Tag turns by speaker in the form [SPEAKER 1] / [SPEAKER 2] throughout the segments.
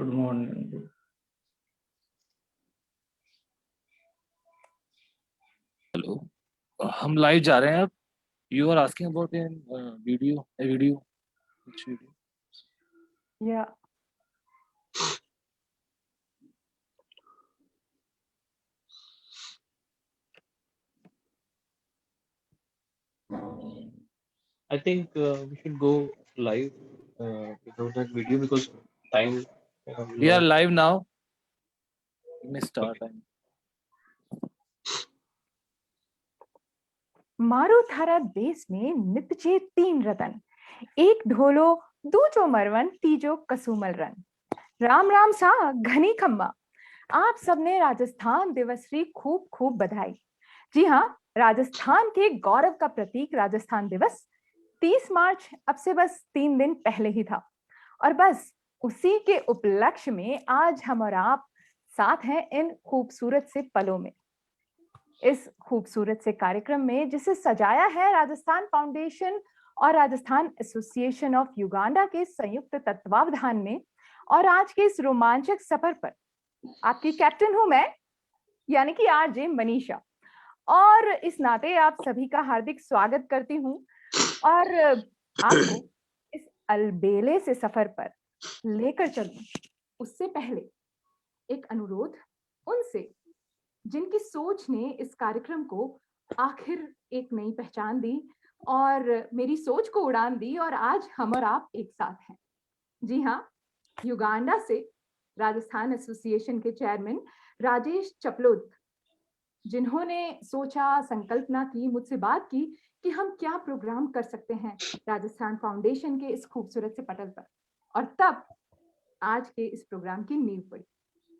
[SPEAKER 1] Good morning.
[SPEAKER 2] Hello, हम live जा रहे हैं अब। You are asking about a video which video?
[SPEAKER 3] Yeah.
[SPEAKER 1] I think we should go live without that video because time.
[SPEAKER 2] We are live now. Let me start.
[SPEAKER 3] मारू थारा देश में नित्य 3 रतन, एक ढोलो दूजो मरवन तीजो कसुमल रन। राम राम सा घनी खम्मा। आप सबने राजस्थान दिवस की खूब खूब बधाई। जी हाँ, राजस्थान के गौरव का प्रतीक राजस्थान दिवस 30 मार्च अब से बस 3 दिन पहले ही था, और बस उसी के उपलक्ष्य में आज हम और आप साथ हैं इन खूबसूरत से पलों में। इस खूबसूरत से कार्यक्रम में जिसे सजाया है राजस्थान फाउंडेशन और राजस्थान एसोसिएशन ऑफ युगांडा के संयुक्त तत्वावधान में, और आज के इस रोमांचक सफर पर आपकी कैप्टन हूं मैं, यानी कि आरजे मनीषा, और इस नाते आप सभी का हार्दिक स्वागत करती हूं। और आपको इस अलबेले से सफर पर लेकर चलूं उससे पहले एक अनुरोध उनसे जिनकी सोच ने इस कार्यक्रम को आखिर एक नई पहचान दी और मेरी सोच को उड़ान दी, और आज हम और आप एक साथ हैं। जी हाँ, युगांडा से राजस्थान एसोसिएशन के चेयरमैन राजेश चपलोद, जिन्होंने सोचा, संकल्पना की, मुझसे बात की कि हम क्या प्रोग्राम कर सकते हैं राजस्थान फाउंडेशन के इस खूबसूरत से पटल पर, और तब आज के इस प्रोग्राम की नींव पड़ी।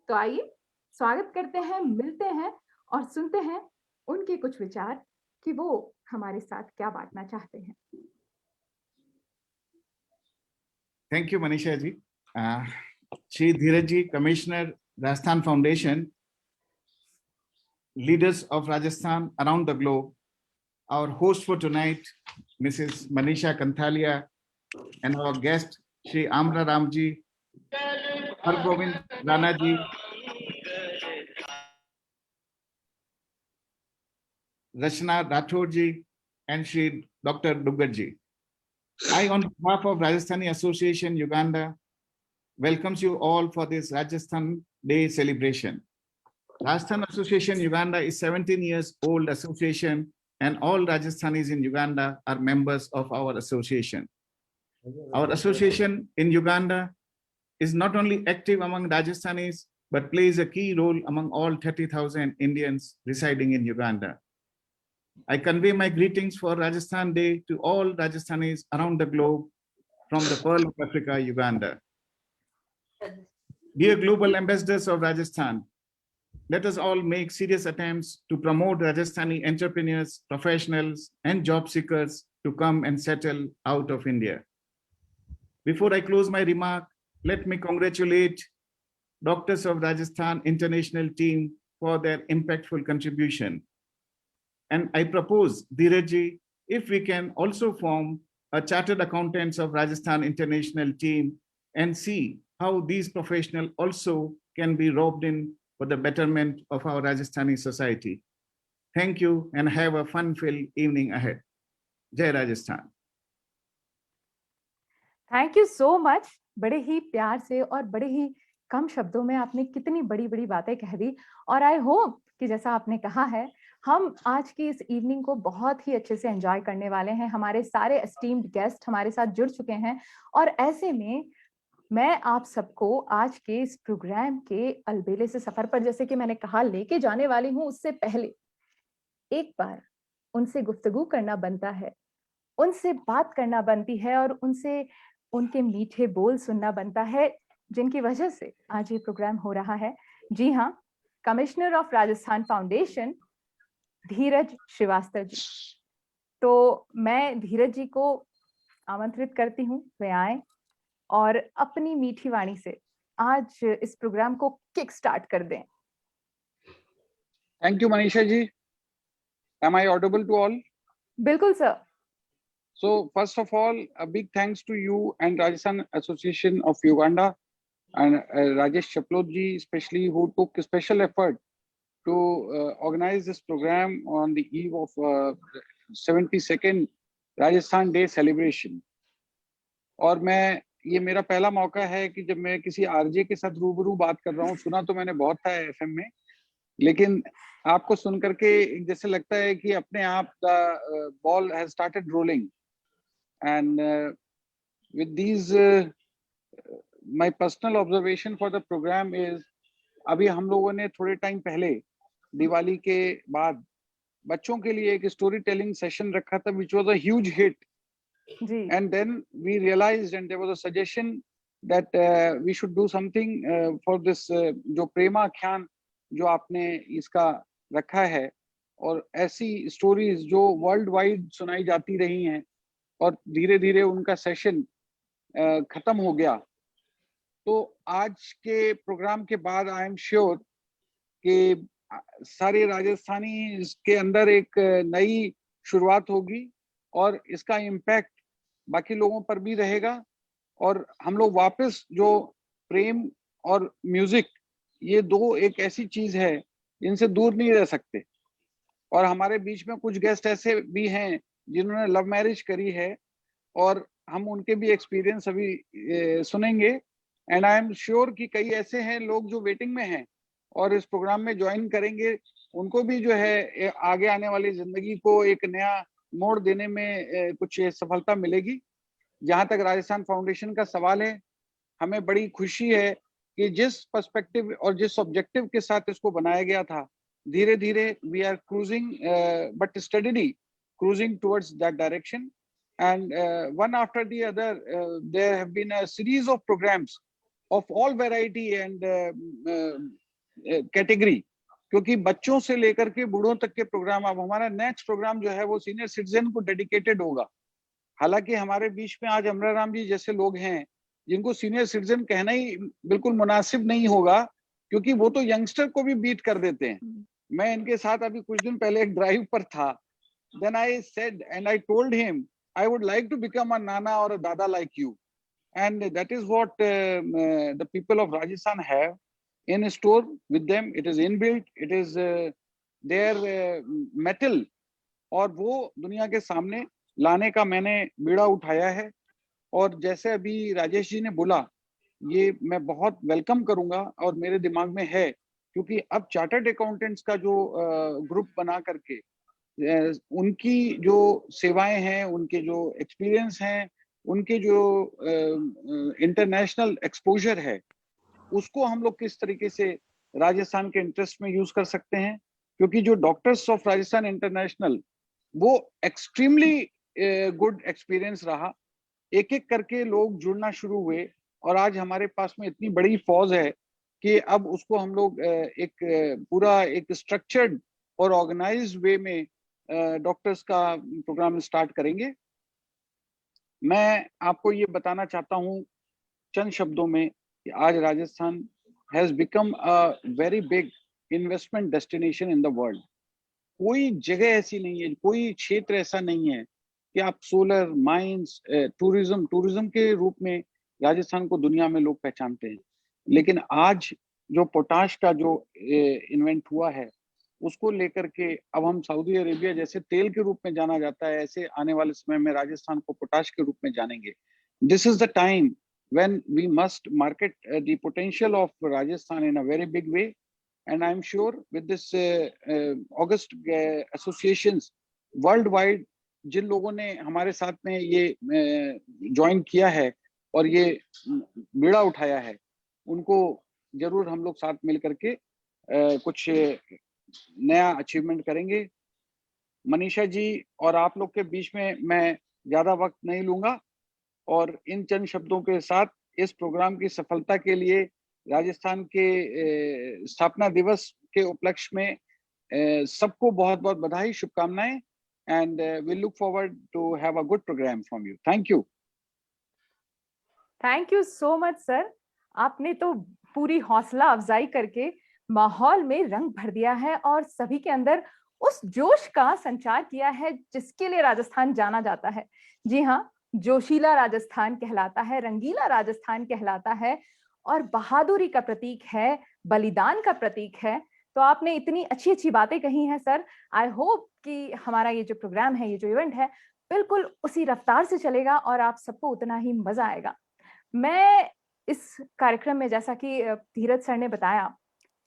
[SPEAKER 3] तो आइए स्वागत करते हैं, मिलते हैं और सुनते हैं उनके कुछ विचार कि वो हमारे साथ क्या बांटना चाहते हैं।
[SPEAKER 4] Thank you Manisha ji. Shri Dheeraj ji, commissioner Rajasthan foundation, leaders of Rajasthan around the globe, our host for tonight, Mrs. Manisha Kanthalia, and our guest, Shri Amra Ramji, Hargovind Rana ji, Rachna Rathod ji, and Shri Dr. Duggar ji. I, on behalf of Rajasthani Association Uganda, welcomes you all for this Rajasthan Day celebration. Rajasthan Association Uganda is 17 years old association, and all Rajasthanis in Uganda are members of our association. Our association in Uganda is not only active among Rajasthanis, but plays a key role among all 30,000 Indians residing in Uganda. I convey my greetings for Rajasthan Day to all Rajasthanis around the globe from the Pearl of Africa, Uganda. Dear global ambassadors of Rajasthan, let us all make serious attempts to promote Rajasthani entrepreneurs, professionals, and job seekers to come and settle out of India. Before I close my remark, let me congratulate Doctors of Rajasthan International Team for their impactful contribution. And I propose, Dheeraj, if we can also form a Chartered Accountants of Rajasthan International Team and see how these professionals also can be roped in for the betterment of our Rajasthani society. Thank you and have a fun-filled evening ahead. Jai Rajasthan.
[SPEAKER 3] Thank you so much. बड़े ही प्यार से और बड़े ही कम शब्दों में आपने कितनी बड़ी बड़ी बातें कह दी, और आई होप कि जैसा आपने कहा है, हम आज की इस इवनिंग को बहुत ही अच्छे से एंजॉय करने वाले हैं। हमारे सारे एस्टीम्ड गेस्ट हमारे साथ जुड़ चुके हैं, और ऐसे में मैं आप सबको आज के इस प्रोग्राम के अलबेले से सफर पर, जैसे कि मैंने कहा, लेके जाने वाली हूं। उससे पहले एक बार उनसे गुफ्तगू करना बनता है, उनसे बात करना बनती है, और उनसे उनके मीठे बोल सुनना बनता है, जिनकी वजह से आज ये प्रोग्राम हो रहा है। जी हाँ, कमिश्नर ऑफ राजस्थान फाउंडेशन धीरज श्रीवास्तव जी। तो मैं धीरज जी को आमंत्रित करती हूँ, वे आए और अपनी मीठी वाणी से आज इस प्रोग्राम को किक स्टार्ट कर दें।
[SPEAKER 5] Thank you Manisha ji. Am I audible to all?
[SPEAKER 3] बिल्कुल sir.
[SPEAKER 5] So first of all, a big thanks to you and Rajasthan Association of Uganda and Rajesh Chaplot ji especially, who took special effort to organize this program on the eve of 72nd Rajasthan Day celebration. और मैं, ये मेरा पहला मौका है कि जब मैं किसी आरजे के साथ रूबरू बात कर रहा हूँ, सुना तो मैंने बहुत था एफएम में, लेकिन आपको सुन करके जैसे लगता है कि अपने आप the ball has started rolling. And with these my personal observation for the programme is, अभी हम लोगों ने थोड़े टाइम पहले दिवाली के बाद बच्चों के लिए एक स्टोरी टेलिंग सेशन रखा था, which was a huge hit. And then we realized, and there was a suggestion that we should do something for this जो प्रेमा ख्यान जो आपने इसका रखा है, और ऐसी स्टोरीज जो वर्ल्ड वाइड सुनाई जाती रही हैं और धीरे धीरे उनका सेशन खत्म हो गया. तो आज के प्रोग्राम के बाद आई एम श्योर कि सारे राजस्थानी के अंदर एक नई शुरुआत होगी और इसका इम्पैक्ट बाकी लोगों पर भी रहेगा, और हम लोग वापस जो प्रेम और म्यूजिक, ये दो एक ऐसी चीज है इनसे दूर नहीं रह सकते. और हमारे बीच में कुछ गेस्ट ऐसे भी हैं जिन्होंने लव मैरिज करी है, और हम उनके भी एक्सपीरियंस अभी सुनेंगे. एंड आई एम श्योर कि कई ऐसे हैं लोग जो वेटिंग में हैं और इस प्रोग्राम में ज्वाइन करेंगे, उनको भी जो है आगे आने वाली जिंदगी को एक नया मोड़ देने में कुछ सफलता मिलेगी. जहां तक राजस्थान फाउंडेशन का सवाल है, हमें बड़ी खुशी है कि जिस पर्सपेक्टिव और जिस ऑब्जेक्टिव के साथ इसको बनाया गया था, धीरे धीरे we are cruising but steadily cruising towards that direction. And one after the other there have been a series of programmes of all variety and category, क्योंकि बच्चों से लेकर के बूढ़ों तक के प्रोग्राम. अब हमारा नेक्स्ट प्रोग्राम जो है वो सीनियर सिटीजन को डेडिकेटेड होगा. हालांकि हमारे बीच में आज अमरा राम जी जैसे लोग हैं जिनको सीनियर सिटीजन कहना ही बिल्कुल मुनासिब नहीं होगा, क्योंकि वो तो यंगस्टर को भी बीट कर देते हैं. मैं इनके साथ अभी कुछ दिन पहले एक ड्राइव पर था. Then I said and I told him I would like to become a nana और a dada like you. And that is what the people of Rajasthan have in store with them. It is inbuilt, it is their metal, और वो दुनिया के सामने लाने का मैंने बीड़ा उठाया है. और जैसे अभी राजेश जी ने बोला, ये मैं बहुत वेलकम करूंगा और मेरे दिमाग में है, क्योंकि अब चार्टर्ड अकाउंटेंट्स का जो ग्रुप बना करके उनकी जो सेवाएं हैं, उनके जो एक्सपीरियंस हैं, उनके जो इंटरनेशनल एक्सपोजर है, उसको हम लोग किस तरीके से राजस्थान के इंटरेस्ट में यूज कर सकते हैं. क्योंकि जो डॉक्टर्स ऑफ राजस्थान इंटरनेशनल, वो एक्सट्रीमली गुड एक्सपीरियंस रहा. एक एक करके लोग जुड़ना शुरू हुए, और आज हमारे पास में इतनी बड़ी फौज है कि अब उसको हम लोग एक पूरा एक स्ट्रक्चर्ड और ऑर्गेनाइज्ड वे में डॉक्टर्स का प्रोग्राम स्टार्ट करेंगे. मैं आपको ये बताना चाहता हूँ चंद शब्दों में कि आज Rajasthan has become a very big investment destination in the world. कोई जगह ऐसी नहीं है, कोई क्षेत्र ऐसा नहीं है कि आप सोलर, माइंस, टूरिज्म के रूप में राजस्थान को दुनिया में लोग पहचानते हैं. लेकिन आज जो पोटाश का जो इन्वेंट हुआ है, उसको लेकर के अब हम सऊदी अरेबिया जैसे तेल के रूप में जाना जाता है, ऐसे आने वाले समय में राजस्थान को पोटाश के रूप में जानेंगे. This is the time when we must market the potential of Rajasthan in a very big way. And I'm sure with this August associations worldwide, जिन लोगों ने हमारे साथ में ये ज्वाइन किया है और ये बीड़ा उठाया है, उनको जरूर हम लोग साथ मिल करके कुछ नया अचीवमेंट करेंगे. मनीषा जी और आप लोग के बीच में मैं ज्यादा वक्त नहीं लूंगा, और इन चंद शब्दों के साथ इस प्रोग्राम की सफलता के लिए राजस्थान के स्थापना दिवस के उपलक्ष्य में सबको बहुत बहुत बधाई, शुभकामनाएं. And we look forward to have a good programme from you.
[SPEAKER 3] Thank you so much sir. आपने तो पूरी हौसला अफजाई करके माहौल में रंग भर दिया है और सभी के अंदर उस जोश का संचार किया है जिसके लिए राजस्थान जाना जाता है. जी हाँ, जोशीला राजस्थान कहलाता है, रंगीला राजस्थान कहलाता है, और बहादुरी का प्रतीक है, बलिदान का प्रतीक है। तो आपने इतनी अच्छी अच्छी बातें कही हैं सर। आई होप कि हमारा ये जो प्रोग्राम है, ये जो इवेंट है, बिल्कुल उसी रफ्तार से चलेगा और आप सबको उतना ही मजा आएगा। मैं इस कार्यक्रम में, जैसा कि धीरज सर ने बताया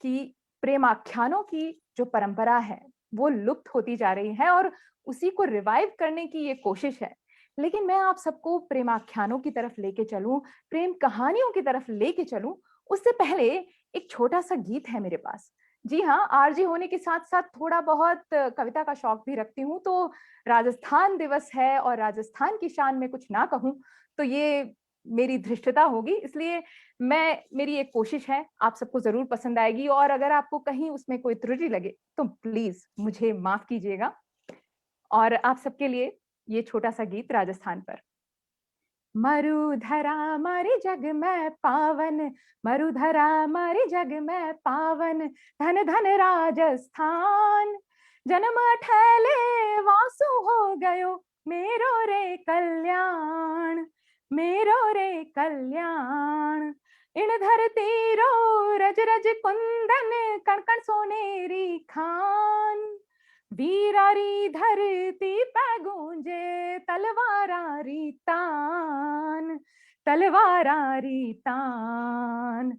[SPEAKER 3] कि प्रेमाख्यानों की जो परंपरा है वो लुप्त होती जा रही है और उसी को रिवाइव करने की ये कोशिश है। लेकिन मैं आप सबको प्रेमाख्यानों की तरफ लेके चलूं, प्रेम कहानियों की तरफ लेके चलूं, उससे पहले एक छोटा सा गीत है मेरे पास। जी हाँ, आरजी होने के साथ साथ थोड़ा बहुत कविता का शौक भी रखती हूँ। तो राजस्थान दिवस है और राजस्थान की शान में कुछ ना कहूँ तो ये मेरी धृष्टता होगी। इसलिए मेरी एक कोशिश है, आप सबको जरूर पसंद आएगी, और अगर आपको कहीं उसमें कोई त्रुटि लगे तो प्लीज मुझे माफ कीजिएगा। और आप सबके लिए ये छोटा सा गीत राजस्थान पर। मरुधरा मारी जग में पावन, मरुधरा मारी जग में पावन, धन धन राजस्थान। जन्म ठहले वासु हो गयो, मेरो रे कल्याण, मेरो रे कल्याण। इन धरती रो रज रज कुंदन, कण कण सोनेरी खान। वीरारी धरती पे गूंजे तलवारारी तान, तलवारारी तान।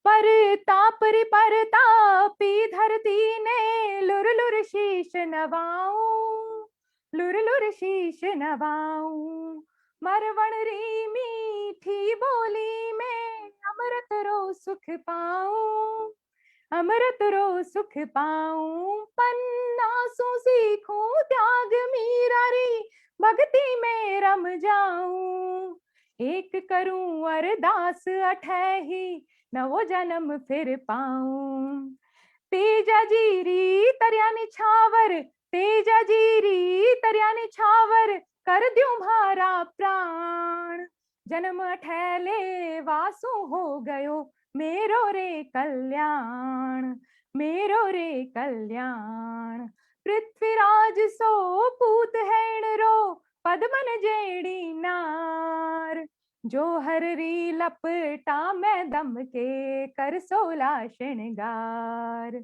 [SPEAKER 3] परतापरी परतापी धरती ने लुर लुर शीश नवाऊं, लुर लुर शीश नवाऊं। मरवण री मीठी बोली में अमृत रो सुख पाऊं, अमृत रो सुख पाऊं। पन्ना सु सीखूं त्याग मीरा री, भक्ति में रम जाऊं। एक करूं अरदास अठही, नवो जन्म फिर पाऊं। तेजा जीरी तरिया निछावर, तेजा जीरी तरिया निछावर, कर द्यूं भारा प्राण। जन्म ठहले वासु हो गयो, मेरो रे कल्याण, मेरो रे कल्याण। पृथ्वीराज सो पूत है रो, पद्मन जेड़ी नार। जो हर री लपटा में दम के, कर सोला श्रृंगार।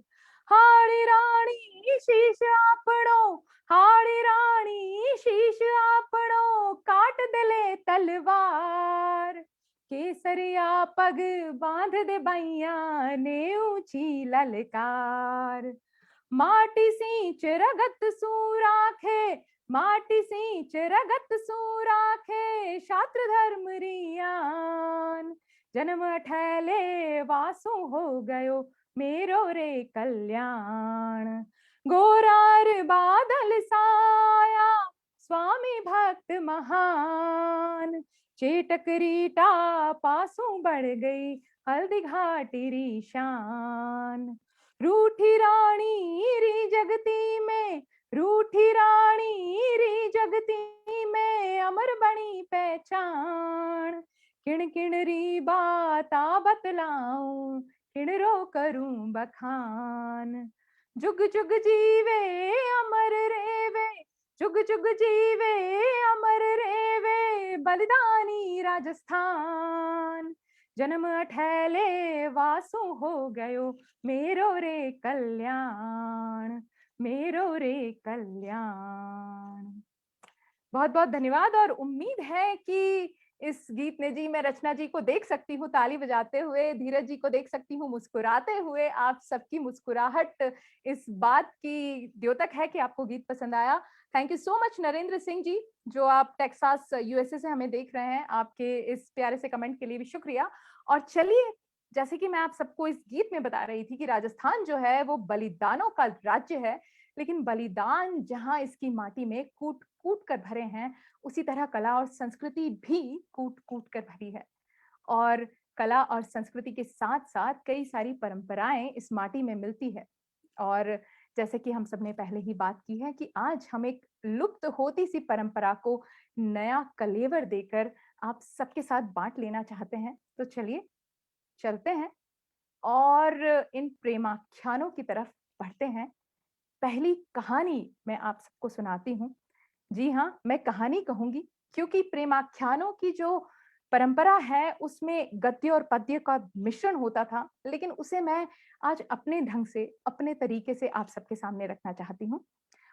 [SPEAKER 3] हाड़ी रानी शीश आपड़ो, हाड़ी रानी शीश आपड़ो, काट दले तलवार। केसरिया पग बांध दे बैया ने, ऊंची ललकार। माटी सींच रगत सूराखे, माटी सींच रगत सूराखे, शास्त्र धर्म रियान। जन्म ठहले वासु हो गयो, मेरो रे कल्याण। गोरार बादल साया, स्वामी भक्त महान। चेटक रीटा पासों बढ़ गई, हल्दी घाटी री शान। रूठी रानी री जगती में, रूठी रानी री जगती में, अमर बनी पहचान। किण किण री बाता बतलाऊं, किण रो करूं बखान। जुग जुग जीवे अमर रेवे, जुग जुग जीवे अमर रेवे, बलिदानी राजस्थान। जन्म ठहले वासु हो गयो, मेरो रे कल्याण, मेरो रे कल्याण। बहुत बहुत धन्यवाद। और उम्मीद है कि इस गीत ने जी, मैं रचना जी को देख सकती हूँ ताली बजाते हुए, धीरज जी को देख सकती हूँ मुस्कुराते हुए। आप सबकी मुस्कुराहट इस बात की द्योतक है कि आपको गीत पसंद आया। Thank you so much Narendra Singh ji, जो आप टेक्सास यूएसए से हमें देख रहे हैं। आपके इस प्यारे से कमेंट के लिए भी शुक्रिया। और चलिए, जैसे कि मैं आप सबको इस गीत में बता रही थी कि राजस्थान जो है वो बलिदानों का राज्य है, लेकिन बलिदान जहां इसकी माटी में कूट कूट कर भरे हैं, उसी तरह कला और संस्कृति भी कूट कूट कर भरी है। और कला और संस्कृति के साथ साथ कई सारी परंपराएं इस माटी में मिलती है। और जैसे कि हम सबने पहले ही बात की है कि आज हम एक लुप्त होती सी परंपरा को नया कलेवर देकर आप सबके साथ बांट लेना चाहते हैं। तो चलिए चलते हैं और इन प्रेमाख्यानों की तरफ बढ़ते हैं। पहली कहानी मैं आप सबको सुनाती हूँ। जी हाँ, मैं कहानी कहूंगी, क्योंकि प्रेमाख्यानों की जो परंपरा है उसमें गद्य और पद्य का मिश्रण होता था, लेकिन उसे मैं आज अपने ढंग से, अपने तरीके से आप सबके सामने रखना चाहती हूँ।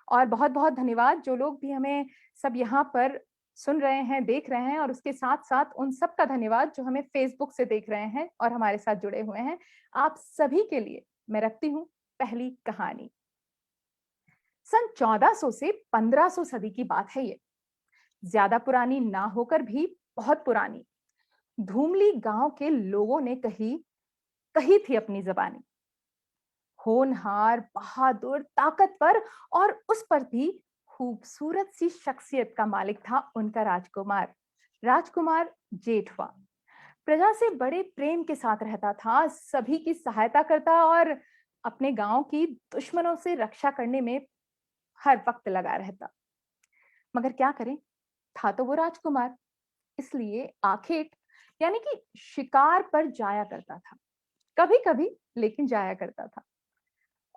[SPEAKER 3] और बहुत-बहुत धन्यवाद जो लोग भी हमें सब यहाँ पर सुन रहे हैं, देख रहे हैं, और उसके साथ-साथ उन सब का धन्यवाद जो हमें फेसबुक से देख रहे हैं और हमारे साथ जुड़े हुए हैं। आप सभी के लिए मैं रखती हूँ पहली कहानी। सन 1400 से 1500 सदी की बात है ये। ज्यादा पुरानी ना होकर भी बहुत पुरानी। धूमली गांव के लोगों ने कही कही थी अपनी जबानी। होनहार, बहादुर, ताकतवर और उस पर भी खूबसूरत सी शख्सियत का मालिक था उनका राजकुमार, राजकुमार जेठवा। प्रजा से बड़े प्रेम के साथ रहता था, सभी की सहायता करता और अपने गांव की दुश्मनों से रक्षा करने में हर वक्त लगा रहता। मगर क्या करें, था तो वो राजकुमार, इसलिए आखिर यानी कि शिकार पर जाया करता था। कभी कभी, लेकिन जाया करता था।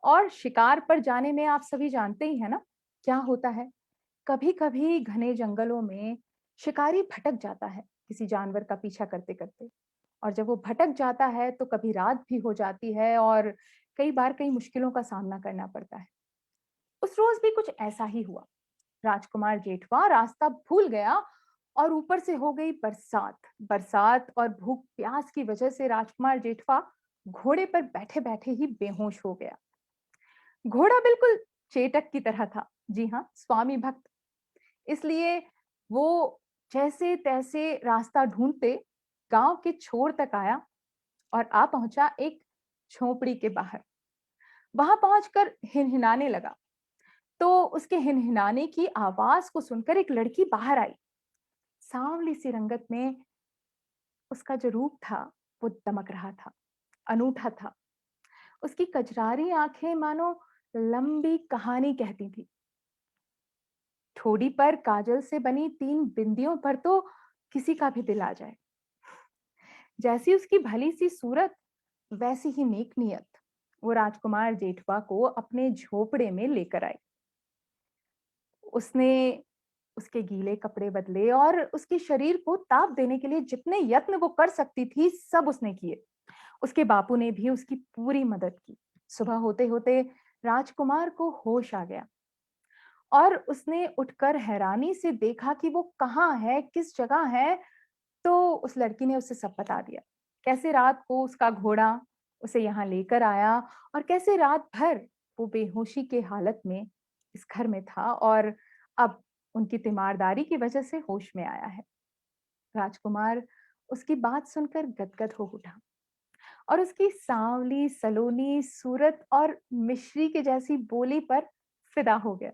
[SPEAKER 3] और शिकार पर जाने में आप सभी जानते ही है ना क्या होता है। कभी कभी घने जंगलों में शिकारी भटक जाता है किसी जानवर का पीछा करते करते, और जब वो भटक जाता है तो कभी रात भी हो जाती है और कई बार कई मुश्किलों का सामना करना पड़ता है। उस रोज भी कुछ ऐसा ही हुआ। राजकुमार जेठवा रास्ता भूल गया और ऊपर से हो गई बरसात। बरसात और भूख प्यास की वजह से राजकुमार जेठवा घोड़े पर बैठे बैठे ही बेहोश हो गया। घोड़ा बिल्कुल चेटक की तरह था, जी हाँ, स्वामी भक्त। इसलिए वो जैसे तैसे रास्ता ढूंढते गांव के छोर तक आया और आ पहुंचा एक झोपड़ी के बाहर। वहां पहुंचकर हिनहिनाने लगा तो उसके हिनहिनाने की आवाज को सुनकर एक लड़की बाहर आई। सांवली सी रंगत में उसका जो रूप था वो दमक रहा था, अनूठा था। उसकी कजरारी आंखें मानो लंबी कहानी कहती थी। ठोड़ी पर काजल से बनी 3 बिंदियों पर तो किसी का भी दिल आ जाए। जैसी उसकी भली सी सूरत, वैसी ही नेक नियत। वो राजकुमार जेठवा को अपने झोपड़े में लेकर आई। उसने उसके गीले कपड़े बदले और उसके शरीर को ताप देने के लिए जितने यत्न वो कर सकती थी सब उसने किए। उसके बापू ने भी उसकी पूरी मदद की। सुबह होते होते राजकुमार को होश आ गया और उसने उठकर हैरानी से देखा कि वो कहाँ है, किस जगह है। तो उस लड़की ने उसे सब बता दिया। कैसे रात को उसका घोड़ा उसे यहाँ लेकर आया और कैसे रात भर वो बेहोशी के हालत में इस घर में था और अब उनकी तीमारदारी की वजह से होश में आया है। राजकुमार उसकी बात सुनकर गदगद हो उठा और उसकी सांवली सलोनी सूरत और मिश्री के जैसी बोली पर फिदा हो गया।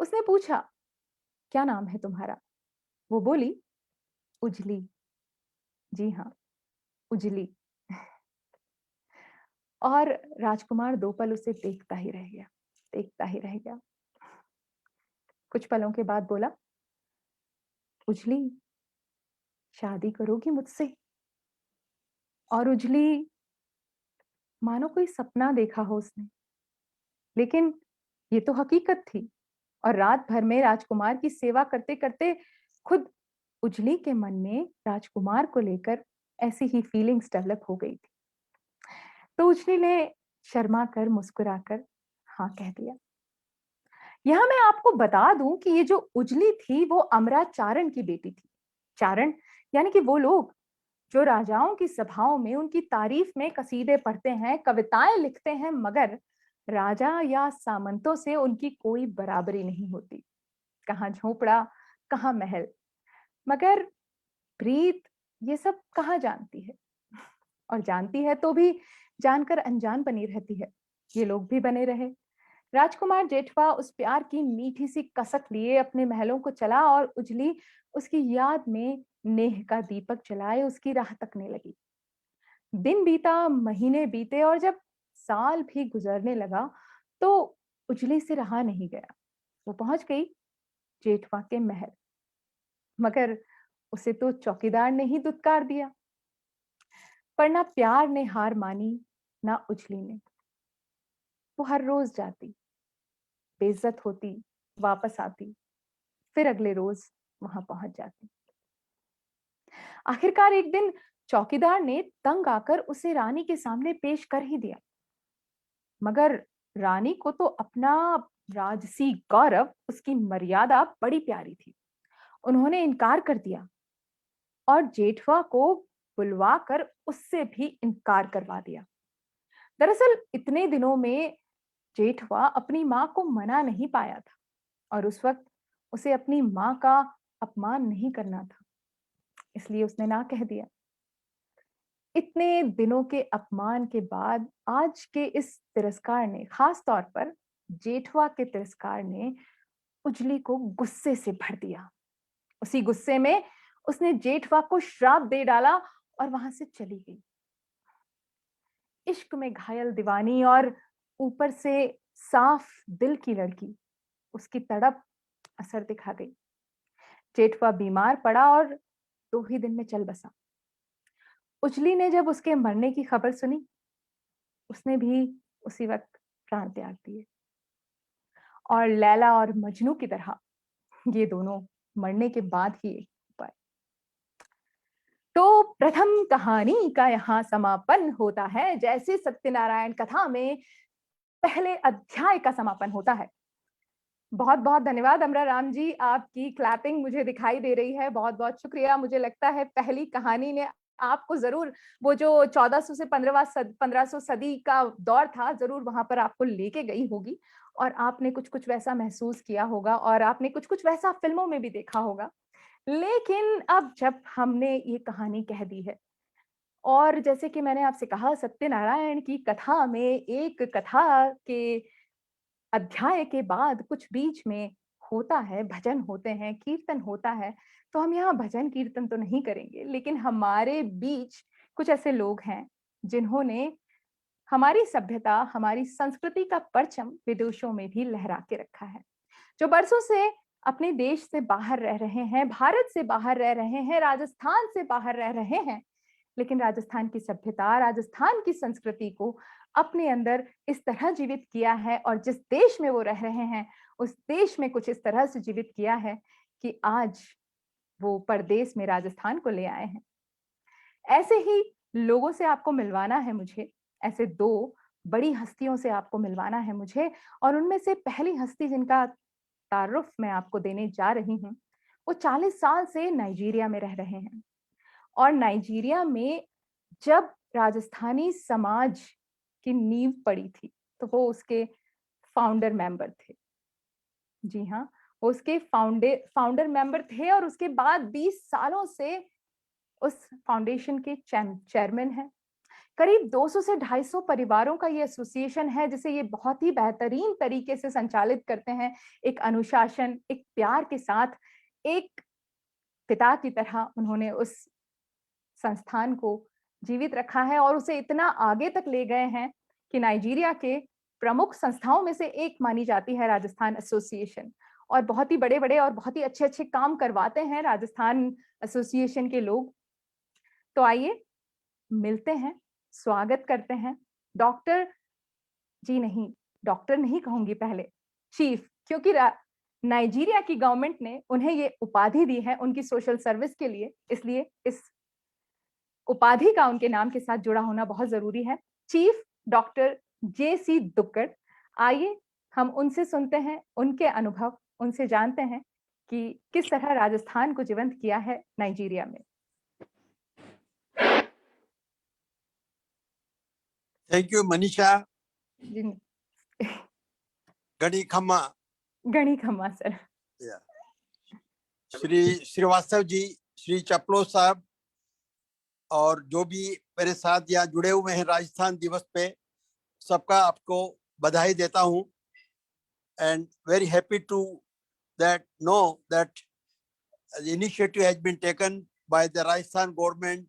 [SPEAKER 3] उसने पूछा, क्या नाम है तुम्हारा? वो बोली, उजली। जी हाँ, उजली। और राजकुमार 2 पल उसे देखता ही रह गया, देखता ही रह गया। कुछ पलों के बाद बोला, उजली, शादी करोगी मुझसे? और उजली मानो कोई सपना देखा हो उसने, लेकिन ये तो हकीकत थी। और रात भर में राजकुमार की सेवा करते करते खुद उजली के मन में राजकुमार को लेकर ऐसी ही फीलिंग्स डेवलप हो गई थी। तो उजली ने शर्मा कर मुस्कुराकर हाँ कह दिया। यहां मैं आपको बता दूं कि ये जो उजली थी वो अमरा चारण की बेटी थी। चारण यानी कि वो लोग जो राजाओं की सभाओं में उनकी तारीफ में कसीदे पढ़ते हैं, कविताएं लिखते हैं, मगर राजा या सामंतों से उनकी कोई बराबरी नहीं होती। कहाँ झोपड़ा, कहाँ महल, मगर प्रीत ये सब कहाँ जानती है। और जानती है तो भी जानकर अनजान बनी रहती है। ये लोग भी बने रहे। राजकुमार जेठवा उस प्यार की मीठी सी कसक लिए अपने महलों को चला और उजली उसकी याद में नेह का दीपक जलाए उसकी राह तकने लगी। दिन बीता, महीने बीते और जब साल भी गुजरने लगा तो उजली से रहा नहीं गया। वो पहुंच गई जेठवा के महल, मगर उसे तो चौकीदार ने ही दुत्कार दिया। पर ना प्यार ने हार मानी, ना उजली ने। वो हर रोज जाती, बेइज्जत होती, वापस आती, फिर अगले रोज वहां पहुंच जाती। आखिरकार एक दिन चौकीदार ने तंग आकर उसे रानी के सामने पेश कर ही दिया, मगर रानी को तो अपना राजसी गौरव, उसकी मर्यादा बड़ी प्यारी थी। उन्होंने इनकार कर दिया और जेठवा को बुलवाकर उससे भी इनकार करवा दिया। दरअसल इतने दिनों में जेठवा अपनी मां को मना नहीं पाया था और उस वक्त उसे अपनी मां का अपमान नहीं करना था, इसलिए उसने ना कह दिया। इतने दिनों के अपमान के बाद आज के इस तिरस्कार ने, खास तौर पर जेठवा के तिरस्कार ने, उजली को गुस्से से भर दिया। उसी गुस्से में उसने जेठवा को श्राप दे डाला और वहां से चली गई। इश्क में घायल दीवानी और ऊपर से साफ दिल की लड़की, उसकी तड़प असर दिखा गई। जेठवा बीमार पड़ा और 2 ही दिन में चल बसा। उजली ने जब उसके मरने की खबर सुनी, उसने भी उसी वक्त प्राण त्याग दिए और लैला और मजनू की तरह ये दोनों मरने के बाद ही एक पाए। तो प्रथम कहानी का यहाँ समापन होता है, जैसे सत्यनारायण कथा में पहले अध्याय का समापन होता है। बहुत बहुत धन्यवाद अमरा राम जी, आपकी क्लैपिंग मुझे दिखाई दे रही है, बहुत बहुत शुक्रिया। मुझे लगता है पहली कहानी ने आपको जरूर, वो जो 1400 से 1500 सदी का दौर था, जरूर वहां पर आपको लेके गई होगी और आपने कुछ कुछ वैसा महसूस किया होगा और आपने कुछ कुछ वैसा फिल्मों में भी देखा होगा। लेकिन अब जब हमने ये कहानी कह दी है, और जैसे कि मैंने आपसे कहा, सत्यनारायण की कथा में एक कथा के अध्याय के बाद कुछ बीच में होता है, भजन होते हैं, कीर्तन होता है। तो हम यहाँ भजन कीर्तन तो नहीं करेंगे, लेकिन हमारे बीच कुछ ऐसे लोग हैं जिन्होंने हमारी सभ्यता, हमारी संस्कृति का परचम विदेशों में भी लहरा के रखा है, जो बरसों से अपने देश से बाहर रह रहे हैं, भारत से बाहर रह रहे हैं, राजस्थान से बाहर रह रहे हैं, लेकिन राजस्थान की सभ्यता, राजस्थान की संस्कृति को अपने अंदर इस तरह जीवित किया है और जिस देश में वो रह रहे हैं उस देश में कुछ इस तरह से जीवित किया है कि आज वो परदेश में राजस्थान को ले आए हैं। ऐसे ही लोगों से आपको मिलवाना है मुझे, ऐसे 2 बड़ी हस्तियों से आपको मिलवाना है मुझे, और उनमें से पहली हस्ती जिनका तारुफ मैं आपको देने जा रही हूँ, वो 40 साल से नाइजीरिया में रह रहे हैं। और नाइजीरिया में जब राजस्थानी समाज की नींव पड़ी थी तो वो उसके फाउंडर मेंबर थे। जी हाँ, वो उसके फाउंडर मेंबर थे और उसके बाद 20 सालों से उस फाउंडेशन के चेयरमैन हैं। करीब 200 से 250 परिवारों का ये एसोसिएशन है, जिसे ये बहुत ही बेहतरीन तरीके से संचालित करते हैं, एक अनुशासन, एक प्यार के साथ। एक पिता की तरह उन्होंने उस संस्थान को जीवित रखा है और उसे इतना आगे तक ले गए हैं कि नाइजीरिया के प्रमुख संस्थाओं में से एक मानी जाती है राजस्थान एसोसिएशन, और बहुत ही बड़े-बड़े और बहुत ही अच्छे-अच्छे काम करवाते हैं राजस्थान एसोसिएशन के लोग। तो आइए मिलते हैं, स्वागत करते हैं डॉक्टर जी, नहीं, डॉक्टर नहीं कहूंगी, पहले चीफ, क्योंकि नाइजीरिया की गवर्नमेंट ने उन्हें ये उपाधि दी है उनकी सोशल सर्विस के लिए, इसलिए इस उपाधि का उनके नाम के साथ जुड़ा होना बहुत जरूरी है। चीफ डॉक्टर JC दुक्कड़, आइए हम उनसे सुनते हैं उनके अनुभव, उनसे जानते हैं कि किस तरह राजस्थान को जीवंत किया है नाइजीरिया में।
[SPEAKER 6] Thank you Manisha.
[SPEAKER 3] जी,
[SPEAKER 6] गणी खम्मा।
[SPEAKER 3] गणी खम्मा सर।
[SPEAKER 6] श्री श्रीवास्तव जी, श्री चपलो साहब और जो भी मेरे साथ यहाँ जुड़े हुए हैं राजस्थान दिवस पे, सबका आपको बधाई देता हूँ। And very happy to that know that the initiative has been taken by the Rajasthan government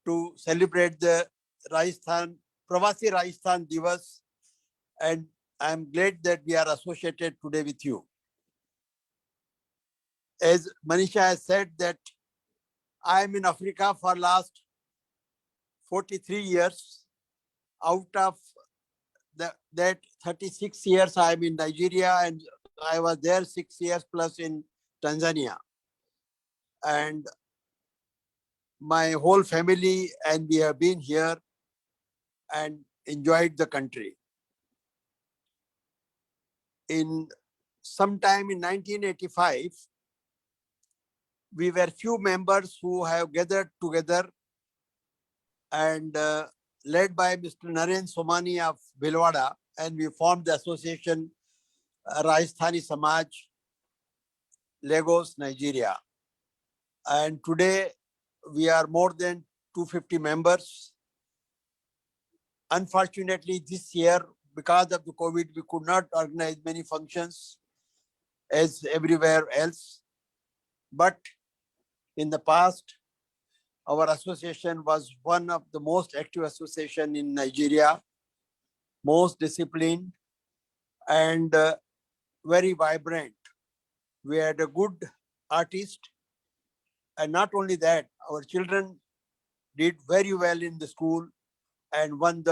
[SPEAKER 6] to celebrate the Rajasthan Pravasi Rajasthan Divas, and I am glad that we are associated today with you. As Manisha has said that I am in Africa for last 43 years. Out of that 36 years I am in Nigeria, and I was there 6 years plus in Tanzania. And my whole family, and we have been here and enjoyed the country. In sometime in 1985, we were few members who have gathered together and led by Mr. Naren Somani of Bhilwara, and we formed the association Rajasthani Samaj, Lagos, Nigeria. And today we are more than 250 members. Unfortunately, this year, because of the COVID, we could not organize many functions as everywhere else. But in the past, our association was one of the most active association in Nigeria, most disciplined and very vibrant. We had a good artist, and not only that, our children did very well in the school and won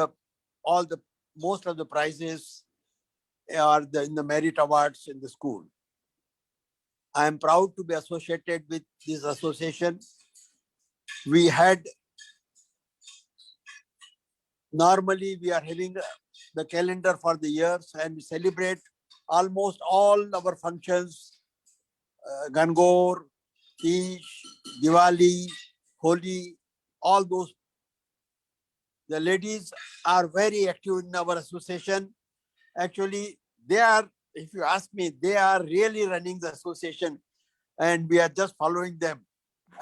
[SPEAKER 6] most of the prizes are in the merit awards in the school. I am proud to be associated with this association. Normally we are having the calendar for the years, and we celebrate almost all our functions, Gangor, Teej, Diwali, Holi, all those. The ladies are very active in our association. Actually, they are, if you ask me, they are really running the association, and we are just following them.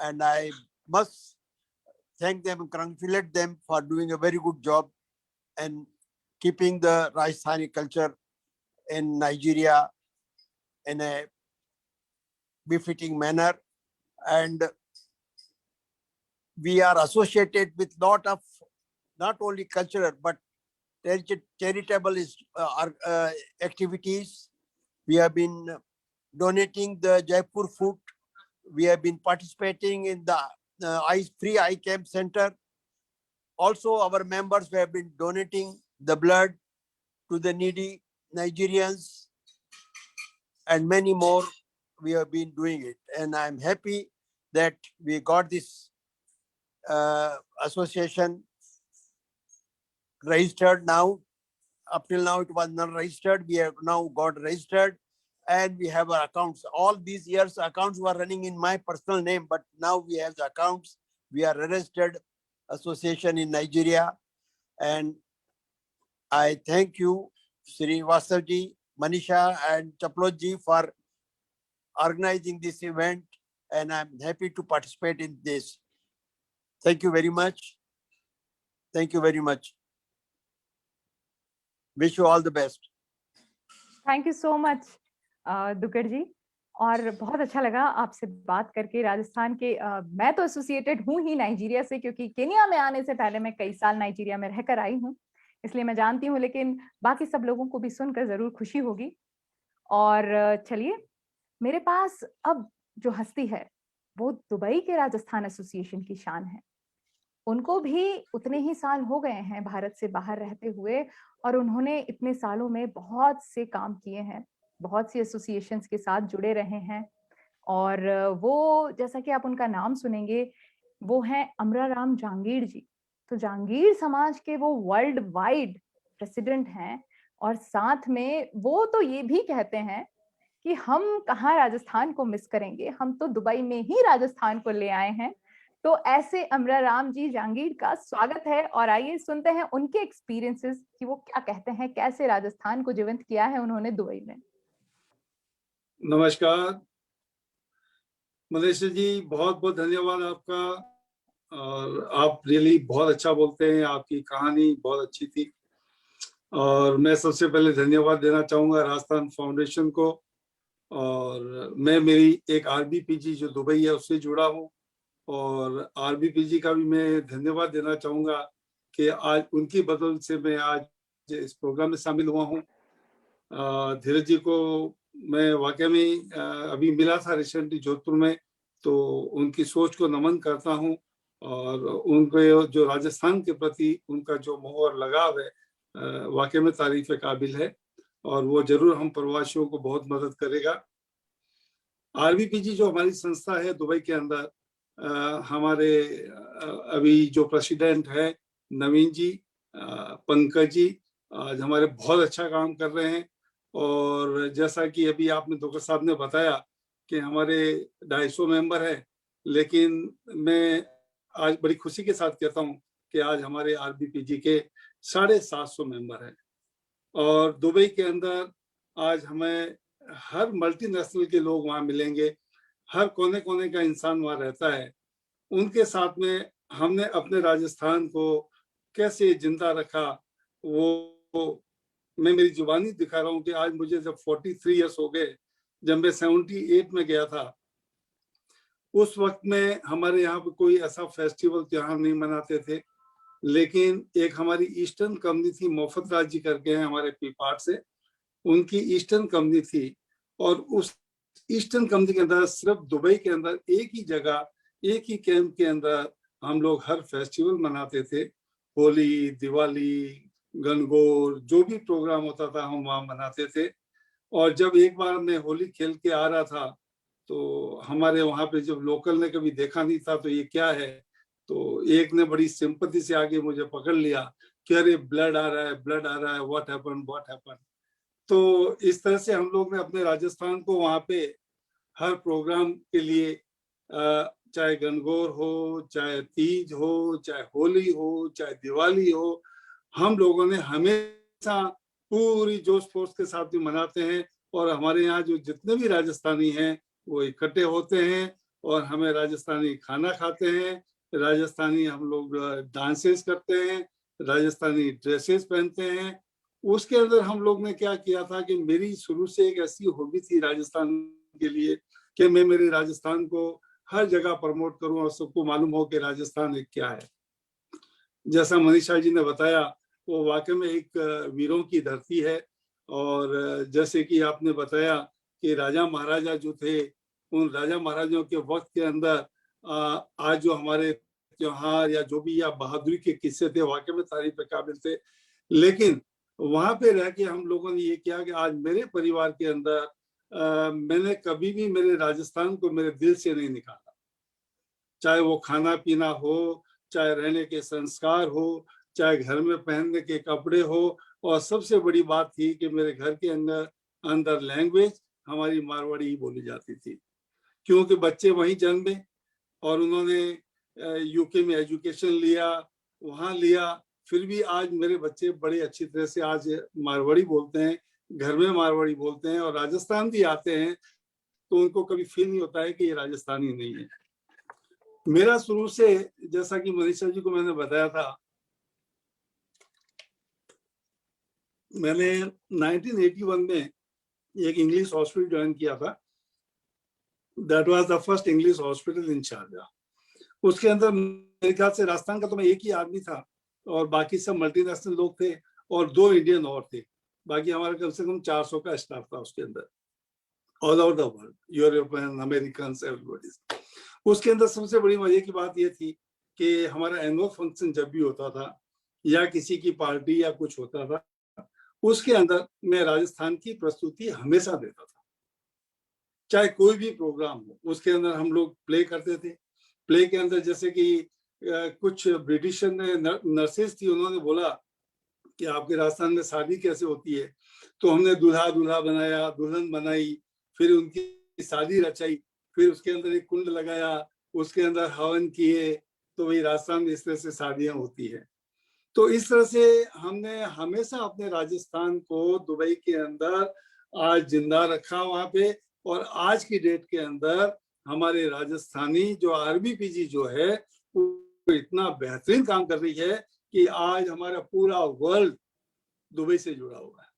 [SPEAKER 6] And I must thank them and congratulate them for doing a very good job and keeping the Rajasthani culture in Nigeria in a befitting manner. And we are associated with lot of not only cultural but charitable activities. We have been donating the Jaipur food. We have been participating in the free eye camp center. Also, our members have been donating the blood to the needy Nigerians, and many more. We have been doing it, and I'm happy that we got this association registered now. Up till now, it was not registered. We have now got registered, and we have our accounts. All these years, accounts were running in my personal name, but now we have the accounts. We are a registered association in Nigeria, and I thank you, Sri Vasavji, Manisha, and Chaplotji for organizing this event, and I'm happy to participate in this. Thank you very much. Thank you very much. Wish you all the best.
[SPEAKER 3] Thank you so much Duggar ji, और बहुत अच्छा लगा आपसे बात करके। राजस्थान के मैं तो एसोसिएटेड हूँ ही नाइजीरिया से, क्योंकि केनिया में आने से पहले मैं कई साल नाइजीरिया में रहकर आई हूँ, इसलिए मैं जानती हूँ, लेकिन बाकी सब लोगों को भी सुनकर जरूर खुशी होगी। और चलिए, मेरे पास अब जो हस्ती है वो दुबई के राजस्थान एसोसिएशन की शान है। उनको भी उतने ही साल हो गए हैं भारत से बाहर रहते हुए, और उन्होंने इतने सालों में बहुत से काम किए हैं, बहुत सी एसोसिएशंस के साथ जुड़े रहे हैं। और वो, जैसा कि आप उनका नाम सुनेंगे, वो हैं अमराराम जहांगीर जी। तो जहांगीर समाज के वो वर्ल्ड वाइड प्रेसिडेंट हैं, और साथ में वो तो ये भी कहते हैं कि हम कहाँ राजस्थान को मिस करेंगे, हम तो दुबई में ही राजस्थान को ले आए हैं। तो ऐसे अमराराम जी जहांगीर का स्वागत है, और आइए सुनते हैं उनके एक्सपीरियंसेस कि वो क्या कहते हैं, कैसे राजस्थान को जीवंत किया है उन्होंने दुबई में।
[SPEAKER 7] नमस्कार मलेशिया जी, बहुत बहुत धन्यवाद आपका। और आप रियली बहुत अच्छा बोलते हैं, आपकी कहानी बहुत अच्छी थी। और मैं सबसे पहले धन्यवाद देना चाहूँगा राजस्थान फाउंडेशन को। और मैं मेरी एक आरबीपीजी जो दुबई है उससे जुड़ा हूँ, और आरबीपीजी का भी मैं धन्यवाद देना चाहूँगा कि आज उनकी बदौलत से मैं आज इस प्रोग्राम में शामिल हुआ हूँ। धीरज जी को मैं वाकई में अभी मिला था रिसेंटली जोधपुर में, तो उनकी सोच को नमन करता हूँ, और उनके जो राजस्थान के प्रति उनका जो मोह और लगाव है वाकई में तारीफ काबिल है, और वो जरूर हम प्रवासियों को बहुत मदद करेगा। आरबीपीजी जो हमारी संस्था है दुबई के अंदर, हमारे अभी जो प्रेसिडेंट है नवीन जी, पंकज जी, आज हमारे बहुत अच्छा काम कर रहे हैं। और जैसा कि अभी आपने डॉक्टर साहब ने बताया कि हमारे 250 मेंबर हैं, लेकिन मैं आज बड़ी खुशी के साथ कहता हूं कि आज हमारे आरबीपीजी के 750 मेंबर हैं। और दुबई के अंदर आज हमें हर मल्टीनेशनल के लोग वहां मिलेंगे, हर कोने कोने का इंसान वहां रहता है। उनके साथ में हमने अपने राजस्थान को कैसे जिंदा रखा, वो मैं मेरी जुबानी दिखा रहा हूँ कि आज मुझे जब 43 इयर्स हो गए, जब मैं 78 में गया था, उस वक्त में हमारे यहाँ पे कोई ऐसा फेस्टिवल त्योहार नहीं मनाते थे। लेकिन एक हमारी ईस्टर्न कंपनी थी, मोफत राज जी करके हैं हमारे पीपाट से, उनकी ईस्टर्न कंपनी थी। और उस ईस्टर्न कंपनी के अंदर सिर्फ दुबई के अंदर एक ही जगह, एक ही कैंप के अंदर हम लोग हर फेस्टिवल मनाते थे। होली, दिवाली, गणगौर, जो भी प्रोग्राम होता था हम वहां मनाते थे। और जब एक बार मैं होली खेल के आ रहा था, तो हमारे वहां पे जब लोकल ने कभी देखा नहीं था तो ये क्या है, तो एक ने बड़ी सिंपैथी से आगे मुझे पकड़ लिया कि अरे ब्लड आ रहा है, ब्लड आ रहा है, व्हाट हैपन। तो इस तरह से हम लोग ने अपने राजस्थान को वहां पे हर प्रोग्राम के लिए, चाहे गणगौर हो, चाहे तीज हो, चाहे होली हो, चाहे दिवाली हो, हम लोगों ने हमेशा पूरी जोश खरोश के साथ भी मनाते हैं। और हमारे यहाँ जो जितने भी राजस्थानी हैं वो इकट्ठे होते हैं और हमें राजस्थानी खाना खाते हैं, राजस्थानी हम लोग डांसेस करते हैं, राजस्थानी ड्रेसेस पहनते हैं। उसके अंदर हम लोग ने क्या किया था कि मेरी शुरू से एक ऐसी हॉबी थी राजस्थान के लिए कि मैं मेरे राजस्थान को हर जगह प्रमोट करूं और सबको मालूम हो कि राजस्थान एक क्या है। जैसा मनीषा जी ने बताया, वो वाकई में एक वीरों की धरती है। और जैसे कि आपने बताया कि राजा महाराजा जो थे, उन राजा महाराजाओं के वक्त के अंदर आज जो हमारे त्योहार या जो भी या बहादुरी के किस्से थे, वाकई में तारीफ के काबिल थे। लेकिन वहां पे रह के हम लोगों ने ये किया कि आज मेरे परिवार के अंदर मैंने कभी भी मेरे राजस्थान को मेरे दिल से नहीं निकाला। चाहे वो खाना पीना हो, चाहे रहने के संस्कार हो, चाहे घर में पहनने के कपड़े हो, और सबसे बड़ी बात थी कि मेरे घर के अंदर लैंग्वेज हमारी मारवाड़ी ही बोली जाती थी, क्योंकि बच्चे वहीं जन्मे और उन्होंने यूके में एजुकेशन लिया, वहां लिया। फिर भी आज मेरे बच्चे बड़े अच्छी तरह से आज मारवाड़ी बोलते हैं, घर में मारवाड़ी बोलते हैं, और राजस्थान भी आते हैं तो उनको कभी फील नहीं होता है कि ये राजस्थानी नहीं है। मेरा शुरू से, जैसा कि मनीषा जी को मैंने बताया था, मैंने 1981 में एक इंग्लिश हॉस्पिटल ज्वाइन किया था। That was the first English hospital in Sharjah. उसके अंदर मेरे ख्याल से राजस्थान का तो मैं एक ही आदमी था और बाकी सब मल्टीनेशनल लोग थे और 2 इंडियन और थे। बाकी हमारा कम से कम 400 का स्टाफ था उसके अंदर, all over the world, European, American, everybody. उसके अंदर सबसे बड़ी मजे की बात ये थी कि हमारा एनुअल फंक्शन जब भी होता था या किसी की पार्टी या कुछ होता था, उसके अंदर मैं राजस्थान की प्रस्तुति हमेशा देता था। चाहे कोई भी प्रोग्राम हो, उसके अंदर हम लोग प्ले करते थे। प्ले के अंदर जैसे कि कुछ ब्रिटिश नर्सेस थी, उन्होंने बोला कि आपके राजस्थान में शादी कैसे होती है, तो हमने दूल्हा बनाया, दुल्हन बनाई, फिर उनकी शादी रचाई, फिर उसके अंदर एक कुंड लगाया, उसके अंदर हवन किए, तो वही राजस्थान में इस तरह से शादियां होती है। तो इस तरह से हमने हमेशा अपने राजस्थान को दुबई के अंदर आज जिंदा रखा वहां पे। और आज की डेट के अंदर हमारे राजस्थानी जो आरबीपीजी जो है वो इतना बेहतरीन काम कर रही है कि आज हमारा पूरा वर्ल्ड दुबई से जुड़ा हुआ है।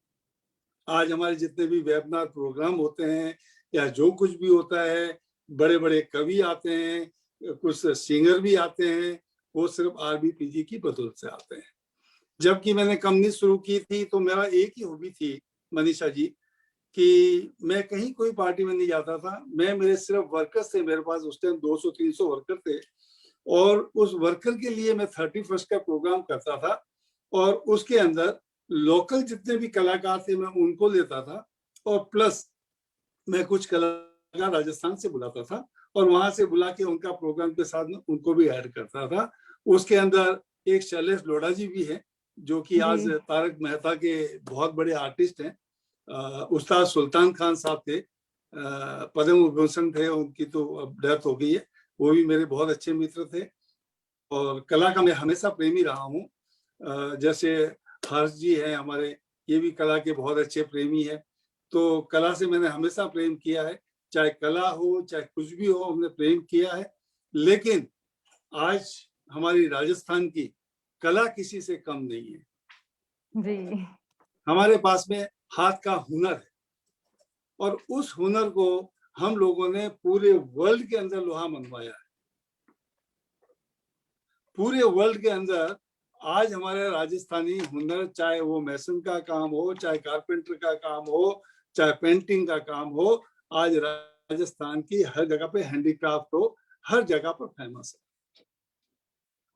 [SPEAKER 7] आज हमारे जितने भी वेबिनार प्रोग्राम होते हैं या जो कुछ भी होता है, बड़े बड़े कवि आते हैं, कुछ सिंगर भी आते हैं, वो सिर्फ आरबीपीजी की बदौलत से आते हैं। जबकि मैंने कंपनी शुरू की थी तो मेरा एक ही हॉबी थी मनीषा जी, कि मैं कहीं कोई पार्टी में नहीं जाता था। मैं मेरे सिर्फ वर्कर्स थे, मेरे पास उस टाइम 200-300 वर्कर थे, और उस वर्कर के लिए मैं 31st का प्रोग्राम करता था और उसके अंदर लोकल जितने भी कलाकार थे मैं उनको लेता था, और प्लस मैं कुछ कलाकार राजस्थान से बुलाता था और वहां से बुला के उनका प्रोग्राम के साथ में उनको भी ऐड करता था। उसके अंदर एक शैलेश लोढ़ा जी भी है, जो कि आज
[SPEAKER 3] जी।
[SPEAKER 7] तारक मेहता के बहुत बड़े आर्टिस्ट हैं। उस्ताद सुल्तान खान साहब थे, पद्म विभूषण थे, उनकी तो अब डेथ हो गई है। वो भी मेरे बहुत अच्छे मित्र थे और कला का मैं हमेशा प्रेमी रहा हूँ। जैसे हर्ष जी हैं हमारे, ये भी कला के बहुत अच्छे प्रेमी है। तो कला से मैंने हमेशा प्रेम किया है, चाहे कला हो चाहे कुछ भी हो, हमने प्रेम किया है। लेकिन आज हमारी राजस्थान की कला किसी से कम नहीं है।
[SPEAKER 3] जी।
[SPEAKER 7] हमारे पास में हाथ का हुनर है और उस हुनर को हम लोगों ने पूरे वर्ल्ड के अंदर लोहा मनवाया है। पूरे वर्ल्ड के अंदर आज हमारे राजस्थानी हुनर, चाहे वो मैसन का काम हो, चाहे कारपेंटर का काम हो, चाहे पेंटिंग का काम हो, आज राजस्थान की हर जगह पे हैंडीक्राफ्ट हो, हर जगह पर फेमस है।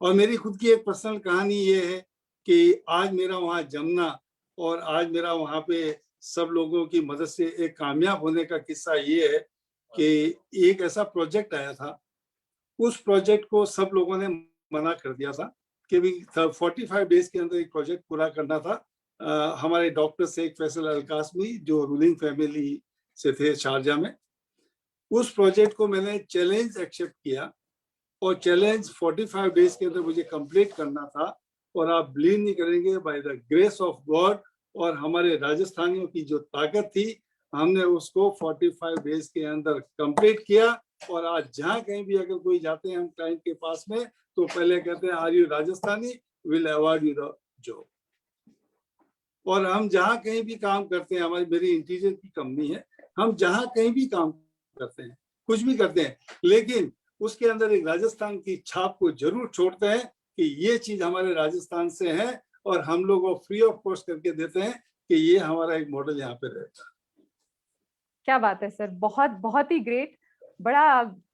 [SPEAKER 7] और मेरी खुद की एक पर्सनल कहानी ये है कि आज मेरा वहाँ जमना और आज मेरा वहाँ पे सब लोगों की मदद से एक कामयाब होने का किस्सा ये है कि एक ऐसा प्रोजेक्ट आया था, उस प्रोजेक्ट को सब लोगों ने मना कर दिया था कि भी 45 डेज के अंदर एक प्रोजेक्ट पूरा करना था। हमारे डॉक्टर शेख फैसल अल कासमी जो रूलिंग फैमिली से थे शारजा में, उस प्रोजेक्ट को मैंने चैलेंज एक्सेप्ट किया और चैलेंज 45 डेज के अंदर मुझे कंप्लीट करना था। और आप बिलीव नहीं करेंगे, by the grace of God और हमारे राजस्थानियों की जो ताकत थी, हमने उसको 45 डेज के अंदर कंप्लीट किया। और आज जहाँ कहीं भी अगर कोई जाते हैं हम क्लाइंट के पास में, तो पहले कहते हैं are you Rajasthani, will award you the job. और हम जहाँ कहीं भी काम करते हैं, हमारी मेरी इंटीरियर की कंपनी है, हम जहाँ कहीं भी काम करते हैं, कुछ भी करते हैं, लेकिन उसके अंदर एक राजस्थान की छाप को जरूर छोड़ते हैं कि ये चीज हमारे राजस्थान से है और हम लोग को फ्री ऑफ कॉस्ट करके देते हैं कि ये हमारा एक मॉडल यहाँ पे रहेगा।
[SPEAKER 3] क्या बात है सर, बहुत बहुत ही ग्रेट। बड़ा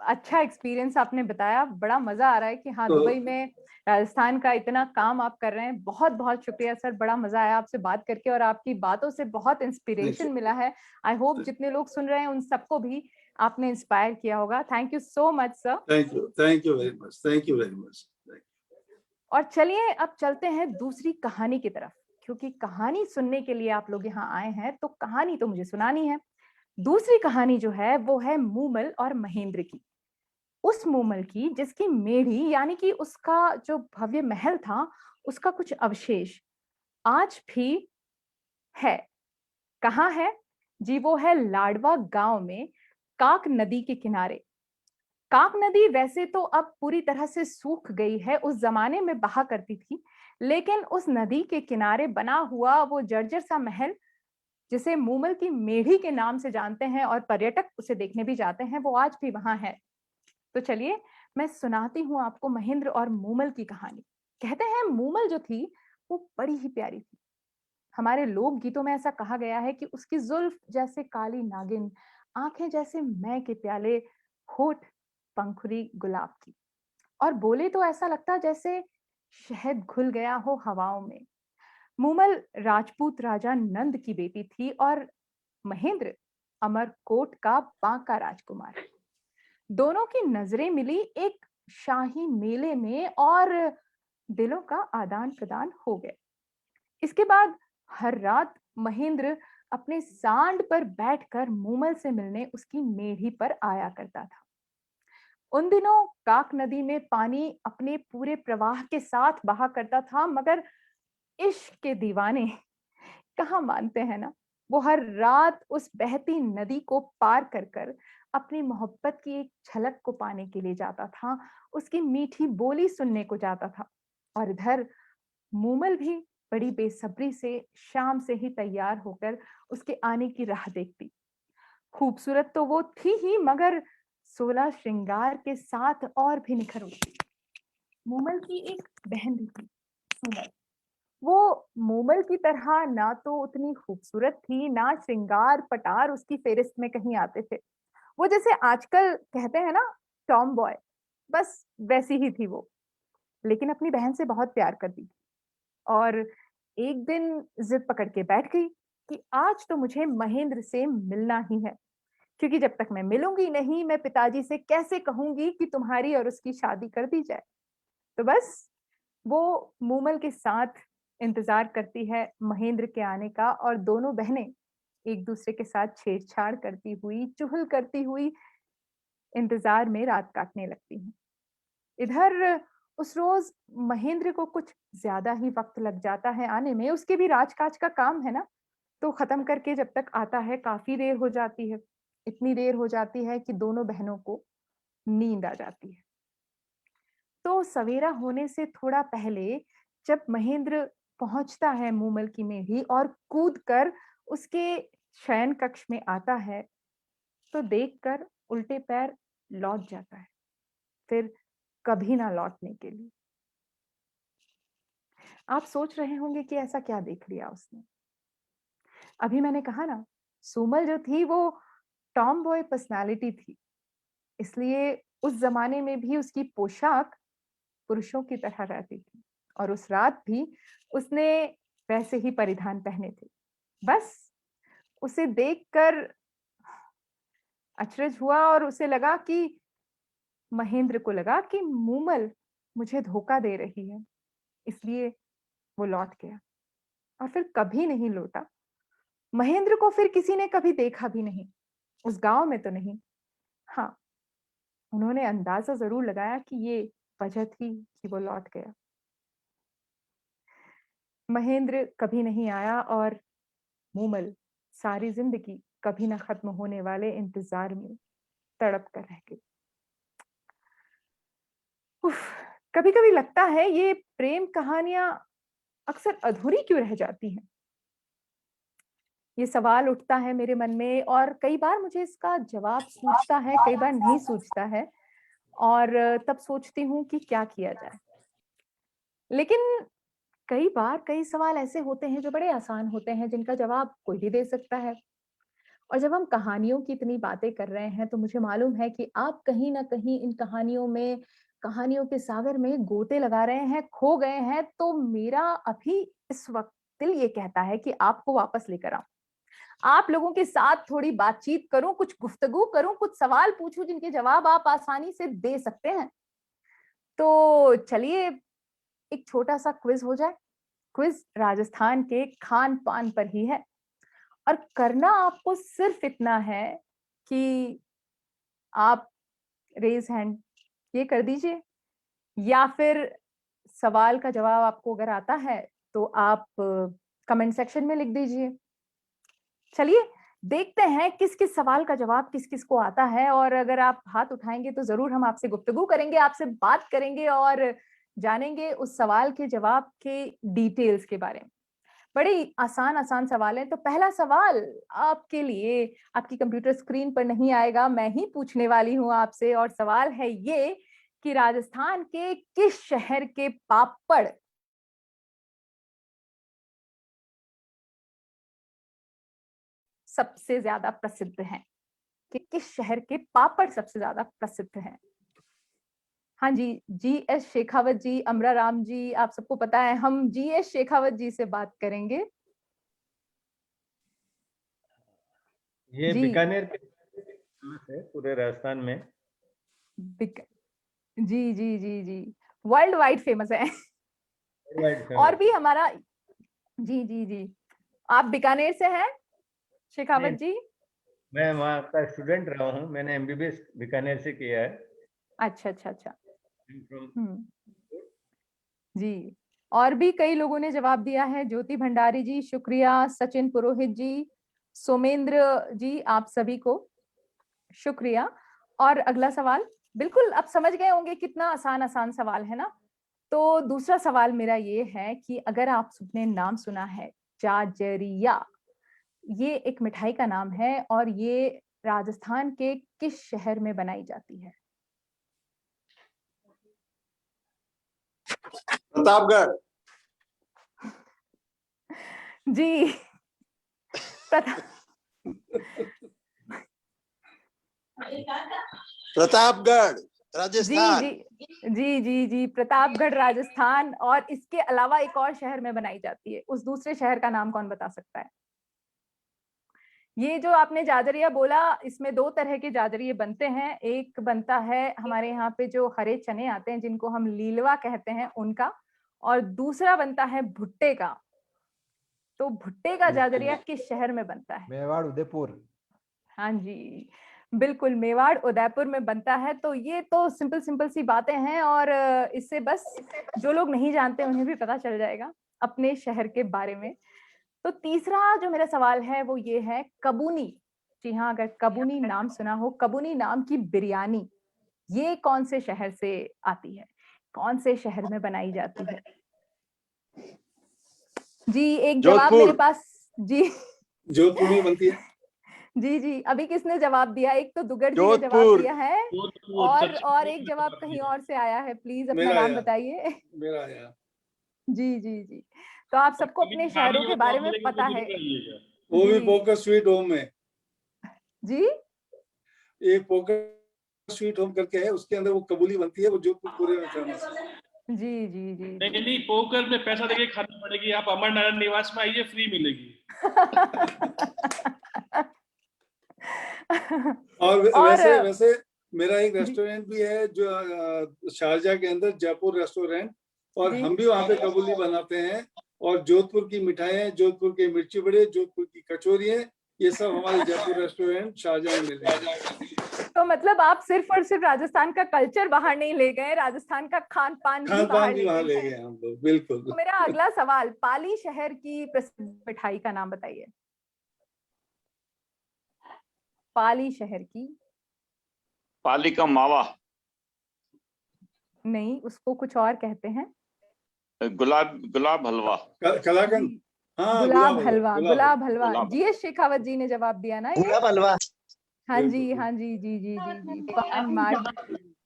[SPEAKER 3] अच्छा एक्सपीरियंस आपने बताया, बड़ा मजा आ रहा है कि हाँ दुबई में राजस्थान का इतना काम आप कर रहे हैं। बहुत बहुत शुक्रिया सर, बड़ा मजा आया आपसे बात करके और आपकी बातों से बहुत इंस्पिरेशन मिला है। आई होप जितने लोग सुन रहे हैं उन सबको भी आपने इंस्पायर किया होगा। Thank you so much sir.
[SPEAKER 7] Thank you very much, thank you very much.
[SPEAKER 3] और चलिए अब चलते हैं दूसरी कहानी की तरफ, क्योंकि कहानी सुनने के लिए आप लोग यहाँ आए हैं तो कहानी तो मुझे सुनानी है। दूसरी कहानी जो है वो है मूमल और महेंद्र की। उस मूमल की जिसकी मेढ़ी यानी कि उसका जो भव्य महल था, उसका कुछ अवशेष आज भी है। कहाँ है जी? वो है लाडवा गांव में, काक नदी के किनारे। काक नदी वैसे तो अब पूरी तरह से सूख गई है, उस जमाने में बहा करती थी, लेकिन उस नदी के किनारे बना हुआ वो जर्जर सा महल, जिसे मूमल की मेढ़ी के नाम से जानते हैं और पर्यटक उसे देखने भी जाते हैं, वो आज भी वहां है। तो चलिए मैं सुनाती हूँ आपको महेंद्र और मूमल की कहानी। कहते हैं मूमल जो थी वो बड़ी ही प्यारी थी। हमारे लोक गीतों में ऐसा कहा गया है कि उसकी जुल्फ जैसे काली नागिन, आंखें जैसे मय के प्याले, होठ पंखुड़ी गुलाब की, और बोले तो ऐसा लगता जैसे शहद घुल गया हो हवाओं में। मूमल राजपूत राजा नंद की बेटी थी और महेंद्र अमरकोट का बांका राजकुमार। दोनों की नजरें मिली एक शाही मेले में और दिलों का आदान प्रदान हो गया। इसके बाद हर रात महेंद्र अपने सांड पर बैठकर मूमल से मिलने उसकी मेढ़ी पर आया करता था। उन दिनों काक नदी में पानी अपने पूरे प्रवाह के साथ बहा करता था, मगर इश्क के दीवाने कहाँ मानते हैं ना। वो हर रात उस बहती नदी को पार कर कर अपनी मोहब्बत की एक झलक को पाने के लिए जाता था, उसकी मीठी बोली सुनने को जाता था। और इधर मूमल भी बड़ी बेसब्री से शाम से ही तैयार होकर उसके आने की राह देखती। खूबसूरत तो वो थी ही, मगर 16 श्रृंगार के साथ और भी निखर उठती। मूमल की एक बहन भी थी, सुमल। वो मूमल की तरह ना तो उतनी खूबसूरत थी, ना श्रृंगार पटार उसकी फेरिस्त में कहीं आते थे। वो जैसे आजकल कहते हैं ना टॉम बॉय, बस वैसी ही थी वो। लेकिन अपनी बहन से बहुत प्यार करती थी और एक दिन जिद पकड़ के बैठ गई कि आज तो मुझे महेंद्र से मिलना ही है। क्योंकि जब तक मैं मिलूंगी नहीं, मैं पिताजी से कैसे कहूंगी कि तुम्हारी और उसकी शादी कर दी जाए। तो बस वो मूमल के साथ इंतजार करती है महेंद्र के आने का, और दोनों बहनें एक दूसरे के साथ छेड़छाड़ करती हुई, चुगल करती हुई इंतजार में रात काटने लगती हैं। इधर उस रोज महेंद्र को कुछ ज्यादा ही वक्त लग जाता है आने में। उसके भी राजकाज का काम है ना, तो खत्म करके जब तक आता है काफी देर हो जाती है। इतनी देर हो जाती है कि दोनों बहनों को नींद आ जाती है। तो सवेरा होने से थोड़ा पहले जब महेंद्र पहुंचता है मूमल की मेढ़ी और कूदकर उसके शयन कक्ष में आता है, तो देखकर उल्टे पैर लौट जाता है, फिर कभी ना लौटने के लिए। आप सोच रहे होंगे कि ऐसा क्या देख लिया उसने। अभी मैंने कहा ना, सुमल जो थी वो टॉम बॉय पर्सनालिटी थी, इसलिए उस जमाने में भी उसकी पोशाक पुरुषों की तरह रहती थी, और उस रात भी उसने वैसे ही परिधान पहने थे। बस उसे देखकर अचरज हुआ और उसे लगा कि महेंद्र को लगा कि मूमल मुझे धोखा दे रही है, इसलिए वो लौट गया और फिर कभी नहीं लौटा। महेंद्र को फिर किसी ने कभी देखा भी नहीं, उस गांव में तो नहीं। हाँ, उन्होंने अंदाजा जरूर लगाया कि ये वजह थी कि वो लौट गया। महेंद्र कभी नहीं आया और मूमल सारी जिंदगी कभी ना खत्म होने वाले इंतजार में तड़प कर रह गई। कभी कभी लगता है ये प्रेम कहानियां अक्सर अधूरी क्यों रह जाती हैं। ये सवाल उठता है मेरे मन में, और कई बार मुझे इसका जवाब सूझता है, कई बार नहीं सूझता है, और तब सोचती हूँ कि क्या किया जाए। लेकिन कई बार कई सवाल ऐसे होते हैं जो बड़े आसान होते हैं, जिनका जवाब कोई भी दे सकता है। और जब हम कहानियों की इतनी बातें कर रहे हैं, तो मुझे मालूम है कि आप कहीं ना कहीं इन कहानियों में, कहानियों के सागर में गोते लगा रहे हैं, खो गए हैं। तो मेरा अभी इस वक्त दिल ये कहता है कि आपको वापस लेकर आऊं, आप लोगों के साथ थोड़ी बातचीत करूं, कुछ गुफ्तगू करूं, कुछ सवाल पूछूं जिनके जवाब आप आसानी से दे सकते हैं। तो चलिए एक छोटा सा क्विज हो जाए। क्विज राजस्थान के खान पान पर ही है, और करना आपको सिर्फ इतना है कि आप रेज हैंड ये कर दीजिए, या फिर सवाल का जवाब आपको अगर आता है तो आप कमेंट सेक्शन में लिख दीजिए। चलिए देखते हैं किस किस सवाल का जवाब किस किस को आता है, और अगर आप हाथ उठाएंगे तो जरूर हम आपसे गुफ्तगू करेंगे, आपसे बात करेंगे और जानेंगे उस सवाल के जवाब के डिटेल्स के बारे में। बड़े आसान आसान सवाल है। तो पहला सवाल आपके लिए आपकी कंप्यूटर स्क्रीन पर नहीं आएगा, मैं ही पूछने वाली हूं आपसे, और सवाल है ये कि राजस्थान के किस शहर के पापड़ सबसे ज्यादा प्रसिद्ध हैं, कि किस शहर के पापड़ सबसे ज्यादा प्रसिद्ध हैं। हाँ जी, जी.एस. शेखावत जी, अमरा राम जी, आप सबको पता है हम जी.एस. शेखावत जी से बात करेंगे।
[SPEAKER 8] ये
[SPEAKER 3] जी
[SPEAKER 8] बीकानेर के फेमस है पूरे राजस्थान में।
[SPEAKER 3] जी जी जी जी, वर्ल्ड वाइड फेमस है।
[SPEAKER 8] Worldwide
[SPEAKER 3] और
[SPEAKER 8] famous।
[SPEAKER 3] भी हमारा, जी जी जी, आप बीकानेर से हैं शेखावत
[SPEAKER 8] नहीं,
[SPEAKER 3] जी?
[SPEAKER 8] मैं वहाँ का स्टूडेंट रहा हूँ, मैंने एमबीबीएस बीकानेर से किया है।
[SPEAKER 3] अच्छा अच्छा अच्छा।
[SPEAKER 8] I'm from-
[SPEAKER 3] जी, और भी कई लोगों ने जवाब दिया है। ज्योति भंडारी जी शुक्रिया, सचिन पुरोहित जी, सोमेंद्र जी, आप सभी को शुक्रिया। और अगला सवाल, बिल्कुल अब समझ गए होंगे कितना आसान आसान सवाल है ना। तो दूसरा सवाल मेरा ये है कि अगर आपने नाम सुना है जाजरिया, ये एक मिठाई का नाम है, और ये राजस्थान के किस शहर में बनाई जाती है?
[SPEAKER 6] प्रतापगढ़।
[SPEAKER 3] जी
[SPEAKER 6] प्रतापगढ़
[SPEAKER 3] जी
[SPEAKER 6] राजस्थान।
[SPEAKER 3] जी जी जी जी, प्रतापगढ़ राजस्थान। और इसके अलावा एक और शहर में बनाई जाती है, उस दूसरे शहर का नाम कौन बता सकता है? ये जो आपने जाजरिया बोला, इसमें दो तरह के जाजरिये बनते हैं। एक बनता है हमारे यहाँ पे जो हरे चने आते हैं जिनको हम लीलवा कहते हैं उनका, और दूसरा बनता है भुट्टे का। तो भुट्टे का जाजरिया किस शहर में बनता है?
[SPEAKER 9] मेवाड़ उदयपुर।
[SPEAKER 3] हाँ जी, बिल्कुल मेवाड़ उदयपुर में बनता है। तो ये तो सिंपल सिंपल सी बातें हैं, और इससे बस जो लोग नहीं जानते उन्हें भी पता चल जाएगा अपने शहर के बारे में। तो तीसरा जो मेरा सवाल है वो ये है, कबूनी। जी हाँ, अगर कबूनी नाम सुना हो, कबूनी नाम की बिरयानी, ये कौन से शहर से आती है, कौन से शहर में बनाई जाती है? जी एक जवाब मेरे पास। जी
[SPEAKER 7] जोधपुर में बनती है।
[SPEAKER 3] जी जी, अभी किसने जवाब दिया? एक तो दुगर जी ने जवाब दिया है, और एक जवाब कहीं और से आया है। प्लीज अपना नाम बताइए।
[SPEAKER 7] मेरा आया।
[SPEAKER 3] जी जी जी, तो आप सबको अपने शहरों के बारे में पता है।
[SPEAKER 7] वो भी पोकर स्वीट होम में।
[SPEAKER 3] जी,
[SPEAKER 7] एक पोकर स्वीट होम करके है, उसके अंदर वो कबूली बनती है, वो जोधपुर पूरे में फेमस है।
[SPEAKER 3] जी जी जी,
[SPEAKER 10] नहीं, पोकर में पैसा देके खानी पड़ेगी। आप अमर नारायण निवास में आइए, फ्री मिलेगी।
[SPEAKER 7] और वैसे मेरा एक रेस्टोरेंट भी है जो शारजा के अंदर, जयपुर रेस्टोरेंट, और हम भी वहाँ पे कबूली बनाते हैं। और जोधपुर की मिठाइयाँ, जोधपुर के मिर्ची बड़े, जोधपुर की कचौरियाँ, ये सब हमारे जयपुर रेस्टोरेंट शारजा में मिलेंगे।
[SPEAKER 3] तो मतलब आप सिर्फ और सिर्फ राजस्थान का कल्चर बाहर नहीं ले गए, राजस्थान का खान पान भी बाहर ले गए हम लोग। बिल्कुल। तो मेरा अगला सवाल, पाली शहर की प्रसिद्ध मिठाई का नाम बताइए। पाली शहर की।
[SPEAKER 11] पाली का मावा।
[SPEAKER 3] नहीं, उसको कुछ और कहते हैं।
[SPEAKER 11] गुलाब हलवा।
[SPEAKER 7] कलाकंद। हाँ,
[SPEAKER 3] गुलाब हलवा। जीएस शेखावत जी ने जवाब दिया ना, गुलाब हलवा। हाँ जी हाँ जी, जी जी जी जी, पान मार्ट।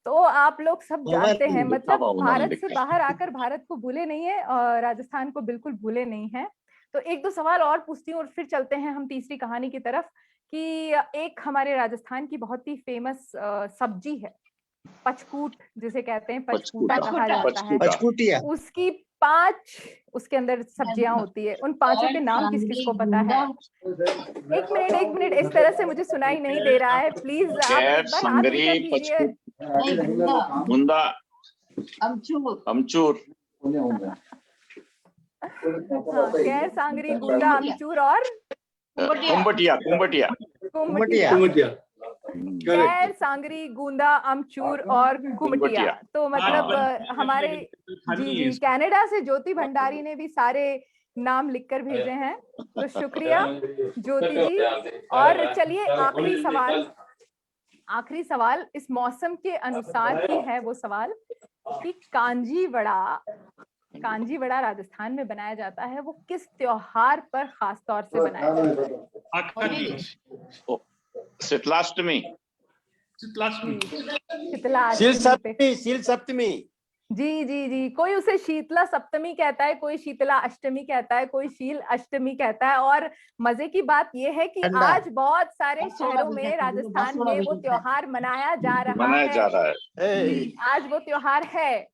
[SPEAKER 3] तो आप लोग सब जानते हैं, मतलब भारत से बाहर आकर भारत को भूले नहीं है और राजस्थान को बिल्कुल भूले नहीं है। तो एक दो सवाल और पूछती हूँ और फिर चलते हैं हम तीसरी कहानी की तरफ। कि एक हमारे राजस्थान की बहुत ही फेमस सब्जी है, पचकूट जिसे कहते हैं, पचकूटा कहा जाता है। उसकी 5 उसके अंदर सब्जियां होती है। उन 5 के नाम किस किस को पता है? एक मिनट, इस तरह से मुझे सुनाई नहीं दे रहा है। प्लीज आप एक बार हाथ ऊपर कीजिए।
[SPEAKER 11] अमचूर।
[SPEAKER 3] कैर, सांगरी, गुंडा, अमचूर और
[SPEAKER 11] कुंबटिया।
[SPEAKER 3] कैर, सांगरी, गूंदा, अमचूर और कुमटिया। तो मतलब हमारे जी कनाडा से ज्योति भंडारी ने भी सारे नाम लिखकर भेजे हैं, तो शुक्रिया ज्योति जी। और चलिए आखिरी सवाल इस मौसम के अनुसार ही है वो सवाल कि कांजी वड़ा राजस्थान में बनाया जाता है, वो किस त्योहार पर खास तौर से बनाया जाता है?
[SPEAKER 11] शीतलाष्टमी।
[SPEAKER 6] शील सप्तमी।
[SPEAKER 3] जी जी जी, कोई उसे शीतला सप्तमी कहता है, कोई शीतला अष्टमी कहता है, कोई शील अष्टमी कहता है। और मजे की बात यह है कि आज बहुत सारे शहरों में राजस्थान में वो त्योहार मनाया जा रहा है। आज वो त्योहार है,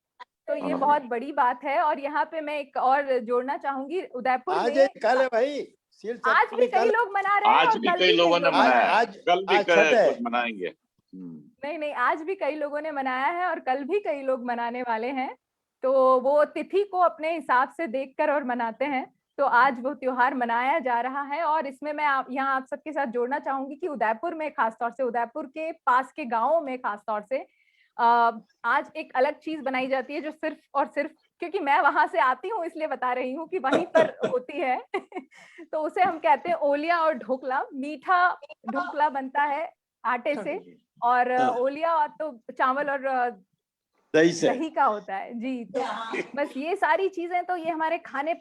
[SPEAKER 3] तो ये बहुत बड़ी बात है। और यहाँ पे मैं एक और जोड़ना चाहूंगी, उदयपुर में
[SPEAKER 6] कल है भाई,
[SPEAKER 3] आज भी कई लोग मना रहे हैं,
[SPEAKER 11] आज भी कई लोगों ने मनाया, कल भी कुछ मनाएंगे।
[SPEAKER 3] नहीं, आज भी कई लोगों ने मनाया है और कल भी कई लोग मनाने वाले हैं। तो वो तिथि को अपने हिसाब से देखकर और मनाते हैं। तो आज वो त्योहार मनाया जा रहा है। और इसमें मैं यहाँ आप सबके साथ जोड़ना चाहूंगी कि उदयपुर में खासतौर से, उदयपुर के पास के गाँवों में खासतौर से आज एक अलग चीज बनाई जाती है जो सिर्फ और सिर्फ, क्योंकि मैं वहां से आती हूँ इसलिए बता रही हूँ कि वहीं पर होती है। तो उसे हम कहते हैं ओलिया और ढोकला। मीठा ढोकला बनता है आटे से, और ओलिया और तो चावल और दही का होता है जी। तो बस ये सारी चीजें, तो ये हमारे खाने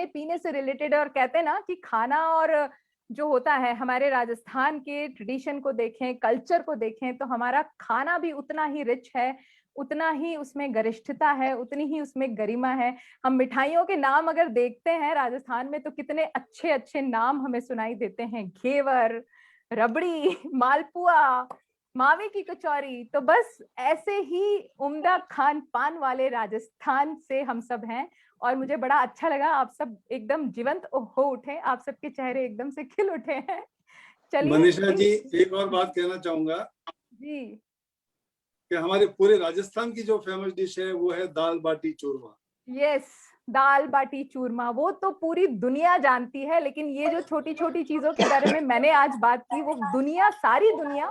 [SPEAKER 3] पीने से रिलेटेड। और कहते हैं ना कि खाना और जो होता है, हमारे राजस्थान के ट्रेडिशन को देखें, कल्चर को देखें, तो हमारा खाना भी उतना ही रिच है, उतना ही उसमें गरिष्ठता है, उतनी ही उसमें गरिमा है। हम मिठाइयों के नाम अगर देखते हैं राजस्थान में, तो कितने अच्छे अच्छे नाम हमें सुनाई देते हैं। घेवर, रबड़ी, मालपुआ, मावे की कचौरी। तो बस ऐसे ही उम्दा खान पान वाले राजस्थान से हम सब हैं। और मुझे बड़ा अच्छा लगा, आप सब एकदम जीवंत हो उठे, आप सबके चेहरे एकदम से खिल उठे हैं। चलिए
[SPEAKER 7] मनीषा जी, एक और बात कहना चाहूंगा
[SPEAKER 3] जी,
[SPEAKER 7] कि हमारे पूरे राजस्थान की जो फेमस डिश है वो है दाल बाटी चूरमा।
[SPEAKER 3] यस, दाल बाटी चूरमा वो तो पूरी दुनिया जानती है, लेकिन ये जो छोटी छोटी चीजों के बारे में मैंने आज बात की वो दुनिया, सारी दुनिया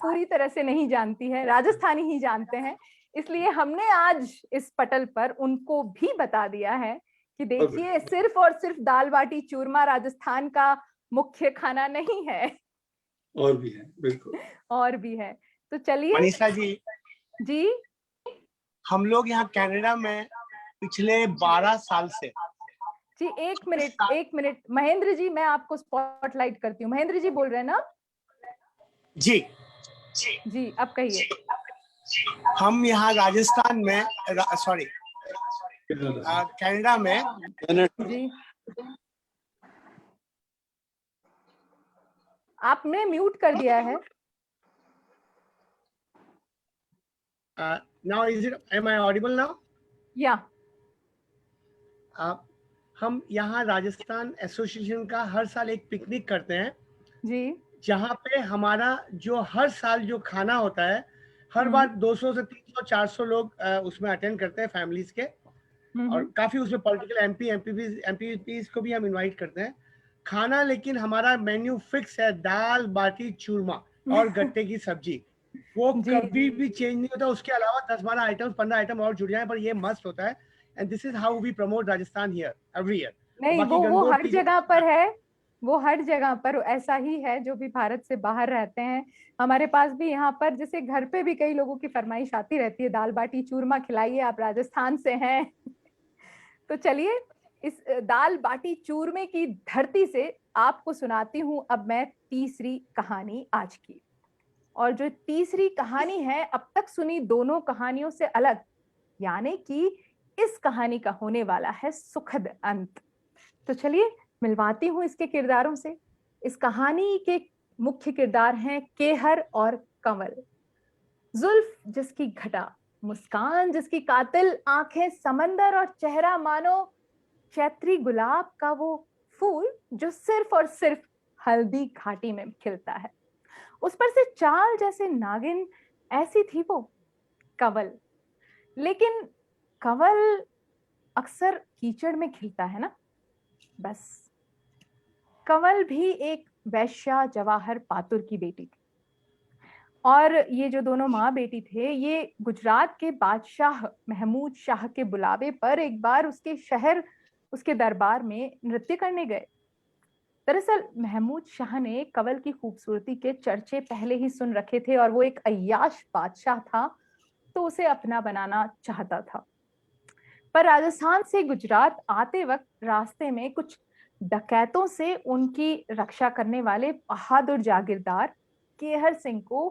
[SPEAKER 3] पूरी तरह से नहीं जानती है, राजस्थानी ही जानते हैं। इसलिए हमने आज इस पटल पर उनको भी बता दिया है कि देखिए, सिर्फ और सिर्फ दाल बाटी चूरमा राजस्थान का मुख्य खाना नहीं है,
[SPEAKER 7] और भी है, बिल्कुल
[SPEAKER 3] और भी है। तो चलिए
[SPEAKER 9] मनीषा जी,
[SPEAKER 3] जी,
[SPEAKER 9] हम लोग यहाँ कनाडा में पिछले 12 साल से
[SPEAKER 3] जी एक मिनट महेंद्र जी, मैं आपको स्पॉटलाइट करती हूँ। महेंद्र जी बोल रहे हैं ना?
[SPEAKER 9] जी
[SPEAKER 3] जी, अब कहिए।
[SPEAKER 9] हम यहाँ राजस्थान में सॉरी कनाडा में
[SPEAKER 3] जी, आपने म्यूट कर दिया है।
[SPEAKER 9] Now is it, am I audible now?
[SPEAKER 3] या
[SPEAKER 9] हम यहाँ राजस्थान एसोसिएशन का हर साल एक पिकनिक करते हैं
[SPEAKER 3] जी,
[SPEAKER 9] जहाँ पे हमारा जो हर साल जो खाना होता है, हर बार 200 से 300 400 लोग उसमें अटेंड करते हैं फैमिलीज के, और काफी उसमें पॉलिटिकल एमपीपीज को भी हम इनवाइट करते हैं खाना। लेकिन हमारा मेन्यू फिक्स है, दाल बाटी चूरमा और गट्टे की सब्जी, वो कभी भी चेंज नहीं होता। उसके अलावा 10-12 आइटम 15 आइटम और जुड़ जाए, पर ये मस्ट होता है। And this is how we promote Rajasthan here every year.
[SPEAKER 3] नहीं, वो हर जगह पर है, वो हर जगह पर ऐसा ही है जो भी भारत से बाहर रहते हैं। हमारे पास भी यहाँ पर जैसे घर पे भी कई लोगों की फरमाइश आती रहती है, दाल बाटी चूरमा खिलाइए, आप राजस्थान से हैं। तो चलिए, इस दाल बाटी चूरमे की धरती से आपको सुनाती हूँ अब मैं तीसरी कहानी आज की। और जो तीसरी कहानी है, अब तक सुनी दोनों कहानियों से अलग, यानी कि इस कहानी का होने वाला है सुखद अंत। तो चलिए मिलवाती हूँ इसके किरदारों से। इस कहानी के मुख्य किरदार हैं केहर और कंवल। जुल्फ जिसकी घटा, मुस्कान जिसकी कातिल, आंखें समंदर और चेहरा मानो चैत्री गुलाब का वो फूल जो सिर्फ और सिर्फ हल्दी घाटी में खिलता है। उस पर से चाल जैसे नागिन, ऐसी थी वो कंवल। लेकिन कंवल अक्सर कीचड़ में खिलता है ना, बस कंवल भी एक वैश्या जवाहर पातुर की बेटी थी। और ये जो दोनों माँ बेटी थे, ये गुजरात के बादशाह महमूद शाह के बुलावे पर एक बार उसके शहर, उसके दरबार में नृत्य करने गए। दरअसल महमूद शाह ने कंवल की खूबसूरती के चर्चे पहले ही सुन रखे थे, और वो एक अय्याश बादशाह था, तो उसे अपना बनाना चाहता था। पर राजस्थान से गुजरात आते वक्त रास्ते में कुछ डकैतों से उनकी रक्षा करने वाले बहादुर जागीरदार केहर सिंह को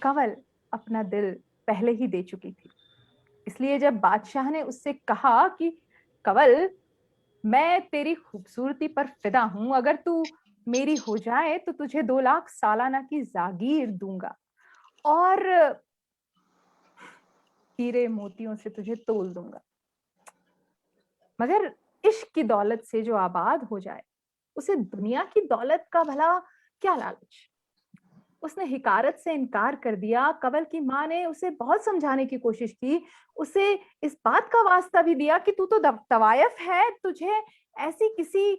[SPEAKER 3] कंवल अपना दिल पहले ही दे चुकी थी। इसलिए जब बादशाह ने उससे कहा कि कंवल, मैं तेरी खूबसूरती पर फिदा हूं, अगर तू मेरी हो जाए तो तुझे 2 लाख सालाना की जागीर दूंगा और हीरे मोतियों से तुझे तोल दूंगा, मगर इश्क की दौलत से जो आबाद हो जाए, उसे दुनिया की दौलत का भला क्या लालच। उसने हिकारत से इनकार कर दिया। कंवल की माँ ने उसे बहुत समझाने की कोशिश की, उसे इस बात का वास्ता भी दिया कि तू तो तवायफ है, तुझे ऐसी किसी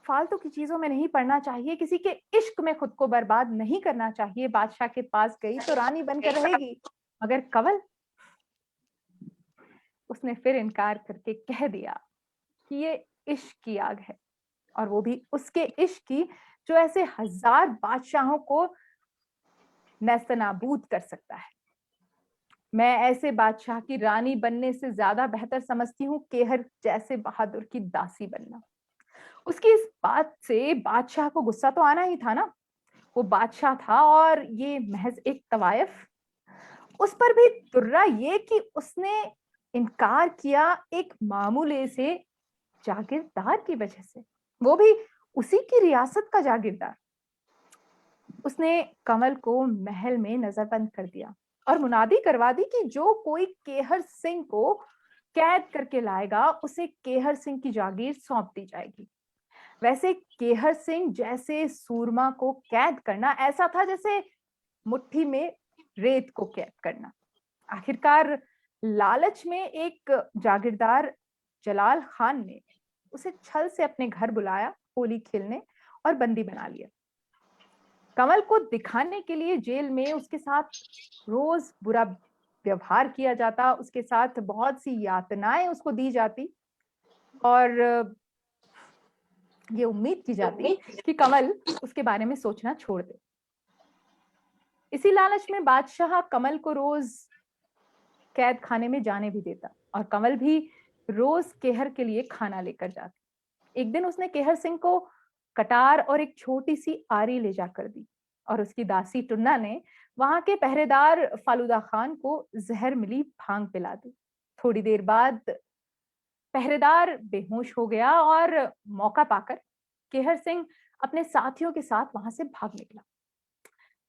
[SPEAKER 3] फालतू की चीजों में नहीं पड़ना चाहिए, किसी के इश्क में खुद को बर्बाद नहीं करना चाहिए। बादशाह के पास गई तो रानी बनकर रहेगी, मगर कंवल, उसने फिर इनकार करके कह दिया कि ये इश्क की आग है, और वो भी उसके इश्क की जो ऐसे 1000 बादशाहों को नेस्तनाबूद कर सकता है। मैं ऐसे बादशाह की रानी बनने से ज्यादा बेहतर समझती हूँ केहर जैसे बहादुर की दासी बनना। उसकी इस बात से बादशाह को गुस्सा तो आना ही था ना, वो बादशाह था और ये महज एक तवायफ। उस पर भी तुर्रा ये कि उसने इनकार किया एक मामूले से जागीरदार की वजह से, वो भी उसी की रियासत का जागीरदार। उसने कंवल को महल में नजरबंद कर दिया और मुनादी करवा दी कि जो कोई केहर सिंह को कैद करके लाएगा, उसे केहर सिंह की जागीर सौंप दी जाएगी। वैसे केहर सिंह जैसे सूरमा को कैद करना ऐसा था जैसे मुट्ठी में रेत को कैद करना। आखिरकार लालच में एक जागीरदार जलाल खान ने उसे छल से अपने घर बुलाया होली खेलने और बंदी बना लिया। कमल को दिखाने के लिए जेल में उसके साथ रोज बुरा व्यवहार किया जाता, उसके साथ बहुत सी यातनाएं उसको दी जाती और ये उम्मीद की जाती कि कमल उसके बारे में सोचना छोड़ दे। इसी लालच में बादशाह कमल को रोज कैद खाने में जाने भी देता और कमल भी रोज केहर के लिए खाना लेकर जाती। एक दिन उसने केहर सिंह को कटार और एक छोटी सी आरी ले जाकर दी और उसकी दासी टुन्ना ने वहां के पहरेदार फालूदा खान को जहर मिली भांग पिला दी। थोड़ी देर बाद पहरेदार बेहोश हो गया और मौका पाकर केहर सिंह अपने साथियों के साथ वहां से भाग निकला।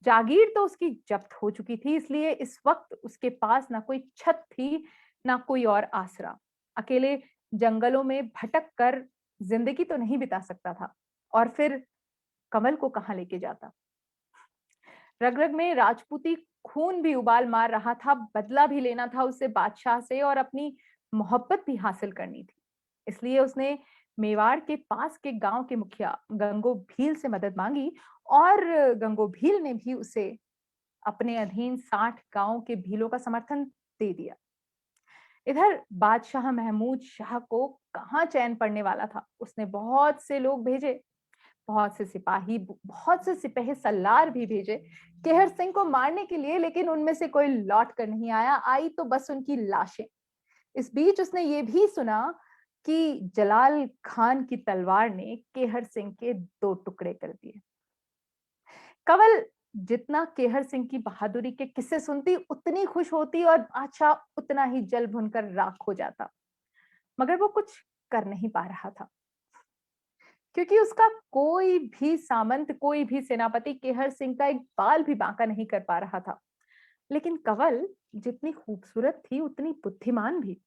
[SPEAKER 3] जागीर तो उसकी जब्त हो चुकी थी, इसलिए इस वक्त उसके पास ना कोई छत थी ना कोई और आसरा। अकेले जंगलों में भटक कर जिंदगी तो नहीं बिता सकता था और फिर कमल को कहां लेके जाता। रग रग में राजपूती खून भी उबाल मार रहा था, बदला भी लेना था उससे बादशाह से और अपनी मोहब्बत भी हासिल करनी थी। इसलिए उसने मेवाड़ के पास के गांव के मुखिया गंगो भील से मदद मांगी और गंगो भील ने भी उसे अपने अधीन 60 गांवों के भीलों का समर्थन दे दिया। इधर बादशाह महमूद शाह को कहाँ चैन पड़ने वाला था। उसने बहुत से लोग भेजे, बहुत से सिपाही, बहुत से सिपह सल्लार भी भेजे केहर सिंह को मारने के लिए, लेकिन उनमें से कोई लौट कर नहीं आया। आई तो बस उनकी लाशें। इस बीच उसने ये भी सुना कि जलाल खान की तलवार ने केहर सिंह के 2 टुकड़े कर दिए। कंवल जितना केहर सिंह की बहादुरी के किस्से सुनती उतनी खुश होती और बादशाह उतना ही जल भुनकर राख हो जाता, मगर वो कुछ कर नहीं पा रहा था क्योंकि उसका कोई भी सामंत, कोई भी सेनापति केहर सिंह का एक बाल भी बांका नहीं कर पा रहा था। लेकिन कंवल जितनी खूबसूरत थी उतनी बुद्धिमान भी,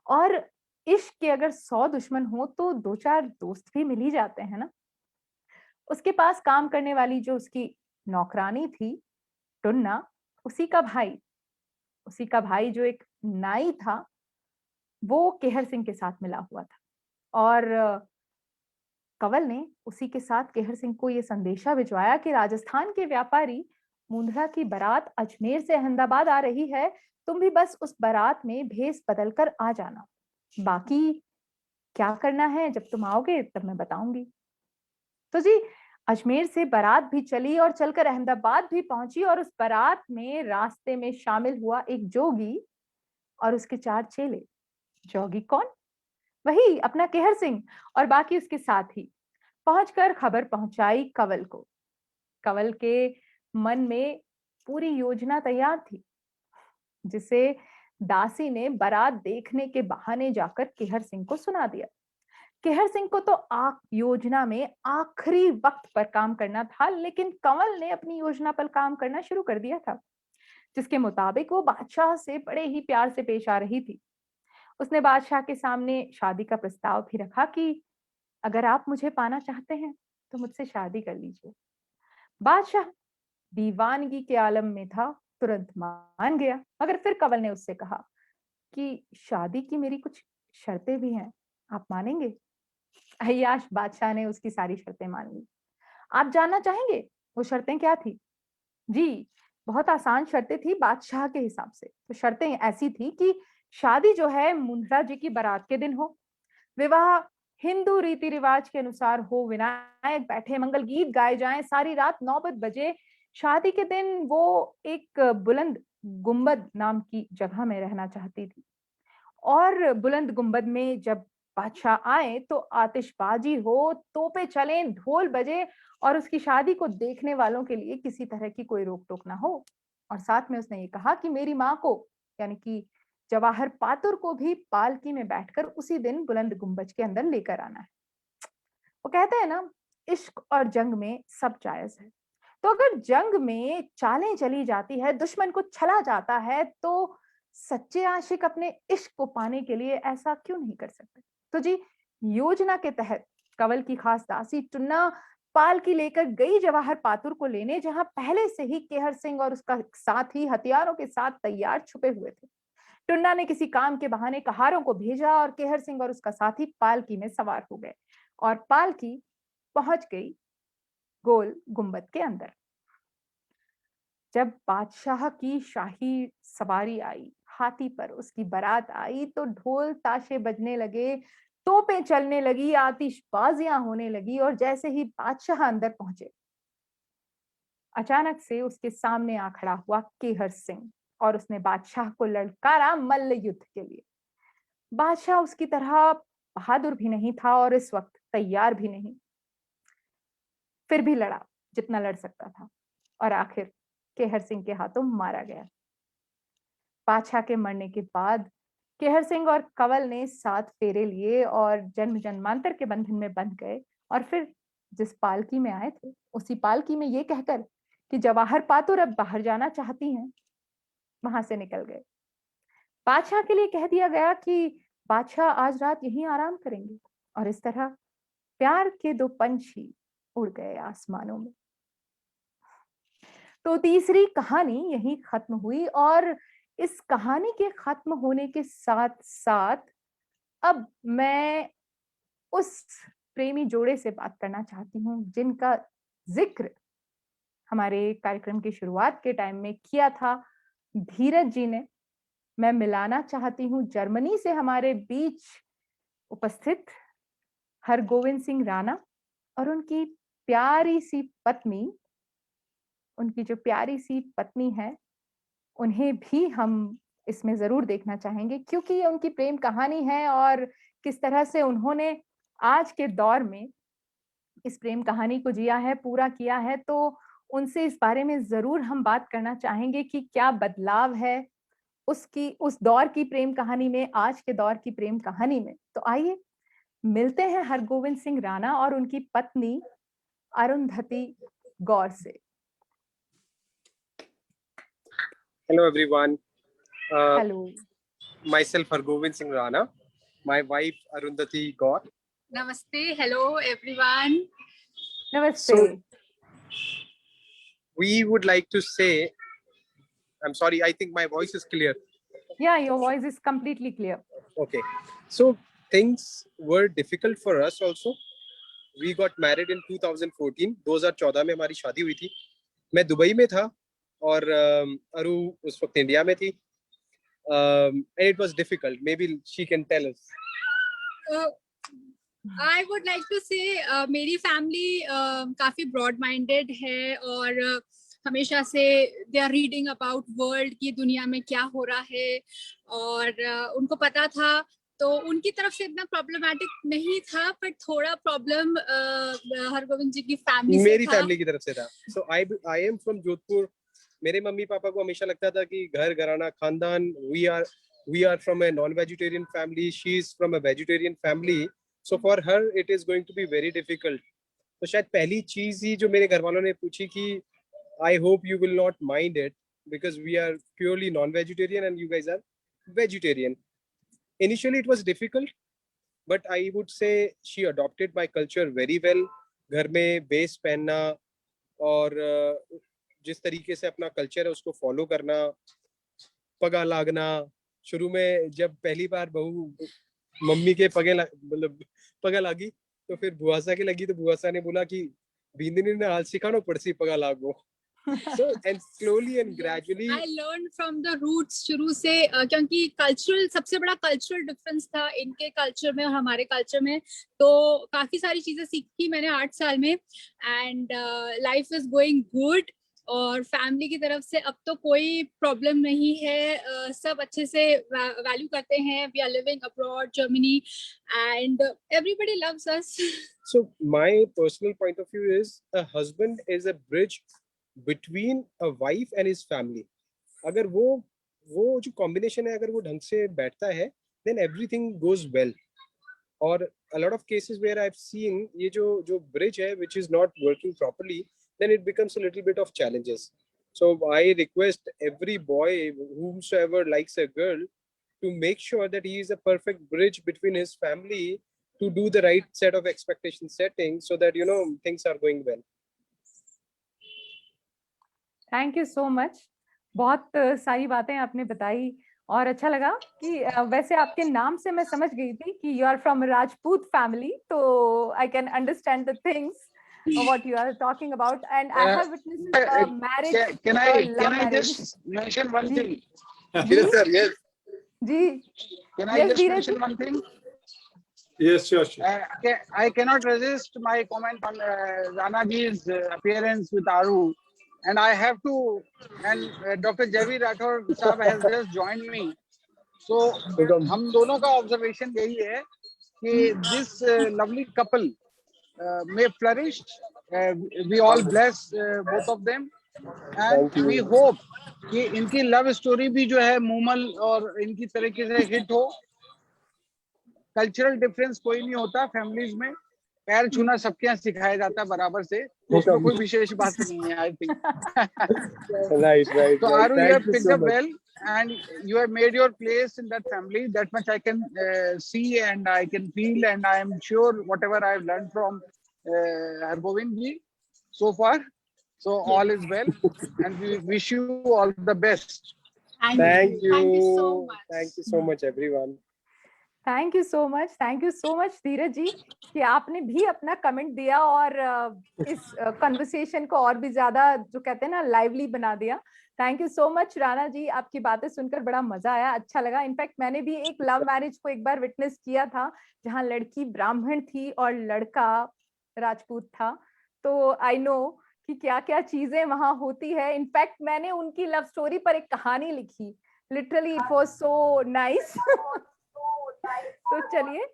[SPEAKER 3] और इश्क के अगर 100 दुश्मन हो तो 2-4 दोस्त भी मिल ही जाते हैं ना। उसके पास काम करने वाली जो उसकी नौकरानी थी टुन्ना, उसी का भाई जो एक नाई था, वो केहर सिंह के साथ मिला हुआ था और कंवल ने उसी के साथ केहर सिंह को यह संदेशा भिजवाया कि राजस्थान के व्यापारी मुंद्रा की बारात अजमेर से अहमदाबाद आ रही है, तुम भी बस उस बारात में भेस बदल कर आ जाना। बाकी क्या करना है जब तुम आओगे तब मैं बताऊंगी। तो जी अजमेर से बारात भी चली और चलकर अहमदाबाद भी पहुंची और उस बारात में रास्ते में शामिल हुआ एक जोगी और उसके 4 चेले। जोगी कौन? वही अपना केहर सिंह और बाकी उसके साथी। पहुंचकर खबर पहुंचाई कंवल को। कंवल के मन में पूरी योजना तैयार थी, जिसे दासी ने बारात देखने के बहाने जाकर केहर सिंह को सुना दिया। केहर सिंह को तो योजना में आखिरी वक्त पर काम करना था, लेकिन कंवल ने अपनी योजना पर काम करना शुरू कर दिया था, जिसके मुताबिक वो बादशाह से बड़े ही प्यार से पेश आ रही थी। उसने बादशाह के सामने शादी का प्रस्ताव भी रखा कि अगर आप मुझे पाना चाहते हैं तो मुझसे शादी कर लीजिए। बादशाह दीवानगी के आलम में था, तुरंत मान गया। मगर फिर कंवल ने उससे कहा कि शादी की मेरी कुछ शर्तें भी हैं, आप मानेंगे? अय्याश बादशाह ने उसकी सारी शर्तें मान ली। आप जानना चाहेंगे वो शर्तें क्या थी? जी, बहुत आसान शर्तें थी बादशाह के हिसाब से। तो शर्तें ऐसी थी कि शादी जो है मुंद्रा जी की बारात के दिन हो, विवाह हिंदू रीति रिवाज के अनुसार हो, विनायक बैठे, मंगल गीत गाए जाएं, सारी रात नौबत बजे। शादी के दिन वो एक बुलंद गुंबद नाम की जगह में रहना चाहती थी और बुलंद गुंबद में जब बादशाह आए तो आतिशबाजी हो, तोपे चलें, ढोल बजे और उसकी शादी को देखने वालों के लिए किसी तरह की कोई रोक टोक ना हो। और साथ में उसने ये कहा कि मेरी माँ को यानी कि जवाहर पातुर को भी पालकी में बैठकर उसी दिन बुलंद गुंबज के अंदर लेकर आना है। वो कहते हैं ना, इश्क और जंग में सब जायज है। तो अगर जंग में चालें चली जाती है, दुश्मन को छला जाता है, तो सच्चे आशिक अपने इश्क को पाने के लिए ऐसा क्यों नहीं कर सकते? तो जी योजना के तहत कंवल की खास दासी टुन्ना पालकी लेकर गई जवाहर पातुर को लेने, जहां पहले से ही केहर सिंह और उसका साथी हथियारों के साथ तैयार छुपे हुए थे। टुन्ना ने किसी काम के बहाने कहारों को भेजा और केहर सिंह और उसका साथी पालकी में सवार हो गए और पालकी पहुंच गई गोल गुंबद के अंदर। जब बादशाह की शाही सवारी आई, हाथी पर उसकी बारात आई, तो ढोल ताशे बजने लगे, तोपें चलने लगी, आतिशबाजियां होने लगी और जैसे ही बादशाह अंदर पहुंचे, अचानक से उसके सामने आ खड़ा हुआ केहर सिंह और उसने बादशाह को ललकारा मल्ल युद्ध के लिए। बादशाह उसकी तरह बहादुर भी नहीं था और इस वक्त तैयार भी नहीं, फिर भी लड़ा जितना लड़ सकता था और आखिर केहर सिंह के हाथों मारा गया। बादशाह के मरने के बाद केहर सिंह और कंवल ने 7 फेरे लिए और जन्म जन्मांतर के बंधन में बंध गए और फिर जिस पालकी में आए थे उसी पालकी में ये कहकर कि जवाहर पातुर अब बाहर जाना चाहती हैं, वहां से निकल गए। बादशाह के लिए कह दिया गया कि बादशाह आज रात यहीं आराम करेंगे और इस तरह प्यार के 2 पंछी उड़ गए आसमानों में। तो तीसरी कहानी यहीं खत्म हुई और इस कहानी के खत्म होने के साथ साथ अब मैं उस प्रेमी जोड़े से बात करना चाहती हूँ जिनका जिक्र हमारे कार्यक्रम की शुरुआत के टाइम में किया था धीरज जी ने। मैं मिलाना चाहती हूँ जर्मनी से हमारे बीच उपस्थित हरगोविंद सिंह राणा और उनकी प्यारी सी पत्नी, उनकी जो प्यारी सी पत्नी है, उन्हें भी हम इसमें जरूर देखना चाहेंगे क्योंकि ये उनकी प्रेम कहानी है और किस तरह से उन्होंने आज के दौर में इस प्रेम कहानी को जिया है, पूरा किया है। तो उनसे इस बारे में जरूर हम बात करना चाहेंगे कि क्या बदलाव है उस दौर की प्रेम कहानी में, आज के दौर की प्रेम कहानी में। तो आइए मिलते हैं हरगोविंद सिंह राणा और उनकी पत्नी अरुंधति गौर से।
[SPEAKER 12] Hello everyone.
[SPEAKER 3] Hello.
[SPEAKER 12] Myself Hargovind Singh Rana. My wife Arundhati Gaur.
[SPEAKER 13] Namaste. Hello everyone.
[SPEAKER 3] Namaste.
[SPEAKER 12] So we would like to say, I'm sorry, I think my voice is clear.
[SPEAKER 3] Yeah, your voice is completely clear.
[SPEAKER 12] Okay. So things were difficult for us also. We got married in 2014. 2014 में हमारी शादी हुई थी. मैं Dubai में था और अरु उस वक्त इंडिया में थी. And it was difficult. Maybe she can tell us.
[SPEAKER 13] I would like to say मेरी family काफी broad minded है और हमेशा से they are reading about world की दुनिया में क्या हो रहा है और उनको पता था, तो उनकी तरफ से इतना प्रॉब्लमैटिक नहीं था, पर थोड़ा प्रॉब्लम हरगोविंद जी की फैमिली से था.
[SPEAKER 12] मेरी फैमिली की तरफ से था. So I am from Jodhpur. मेरे मम्मी पापा को हमेशा लगता था कि घर घराना खानदान, we are from a non-vegetarian family, she is from a vegetarian family, so for her it is going to be very difficult. तो शायद पहली चीज ही जो मेरे घर वालों ने पूछी कि I hope you will not mind it because we are purely non-vegetarian and you guys are vegetarian. Initially it was difficult, but I would say she adopted my culture very well. घर में base पहनना और जिस तरीके से अपना culture है उसको फॉलो करना, पगा लागना. शुरू में जब पहली बार बहू मम्मी के मतलब पगा लागी तो फिर बुआसा के लगी, तो बुआसा ने बोला कि बींदनी ने हाल सिखानो पड़सी पगा लागो. So and slowly and gradually
[SPEAKER 13] I learned from the roots शुरू से, क्योंकि कल्चरल सबसे बड़ा कल्चरल डिफरेंस था इनके कल्चर में और हमारे कल्चर में, तो काफी सारी चीजें सीखी मैंने 8 साल में. And life is going good और फैमिली की तरफ से अब तो कोई प्रॉब्लम नहीं है. सब अच्छे से वैल्यू करते हैं. We are living abroad Germany and everybody loves us.
[SPEAKER 12] So my personal point of view is a husband is a bridge between a wife and his family. अगर वो जो combination है अगर वो ढंग से बैठता है then everything goes well. और a lot of cases where I've seen ये जो bridge है which is not working properly, then it becomes a little bit of challenges. So I request every boy whomsoever likes a girl to make sure that he is a perfect bridge between his family to do the right set of expectation setting so that things are going well.
[SPEAKER 3] Thank you so much. बहुत सारी बातें आपने बताई और अच्छा लगा कि वैसे आपके नाम से मैं समझ गई थी कि you are from Rajput family, तो I can understand the things what you are talking about, and I have witnessed a marriage.
[SPEAKER 5] Can I just mention one thing?
[SPEAKER 12] Yes sir, yes.
[SPEAKER 3] जी,
[SPEAKER 5] Can I
[SPEAKER 3] yes,
[SPEAKER 5] just
[SPEAKER 3] Dheeraj
[SPEAKER 5] mention
[SPEAKER 3] ji.
[SPEAKER 5] one thing?
[SPEAKER 7] Yes, sure, sure.
[SPEAKER 5] I cannot resist my comment on Rana ji's appearance with Aru, and I have to. And Dr. Javi Rathore sahab has just joined me. So हम दोनों का observation यही है कि this lovely couple may flourish. We all bless both of them, and we hope कि इनकी love story भी जो है मूमल और इनकी तरीके से हिट हो। कल्चरल डिफरेंस कोई नहीं होता फैमिलीज में, पैर छूना सबके यहाँ सिखाया जाता है बराबर से, उसमें कोई विशेष बात नहीं है। I think
[SPEAKER 12] right.
[SPEAKER 5] So Aru, you have
[SPEAKER 12] Thank you
[SPEAKER 5] picked
[SPEAKER 12] so
[SPEAKER 5] up
[SPEAKER 12] much.
[SPEAKER 5] well, and you have made your place in that family. That much I can see and I can feel, and I am sure whatever I have learned from Hargobind ji so far, so all is well, and we wish you all the best.
[SPEAKER 12] Thank you.
[SPEAKER 13] Thank you so much.
[SPEAKER 12] Thank you so much everyone.
[SPEAKER 3] Thank you so much Dheeraj ji कि आपने भी अपना comment दिया और इस conversation को और भी ज्यादा जो कहते हैं ना लाइवली बना दिया। Thank you so much Rana ji, आपकी बातें सुनकर बड़ा मजा आया, अच्छा लगा। इनफैक्ट मैंने भी एक लव मैरिज को एक बार विटनेस किया था जहां लड़की ब्राह्मण थी और लड़का राजपूत था, तो आई नो कि क्या क्या चीजें वहां होती है। इनफैक्ट मैंने उनकी लव स्टोरी पर एक कहानी लिखी, literally it was so nice. तो चलिए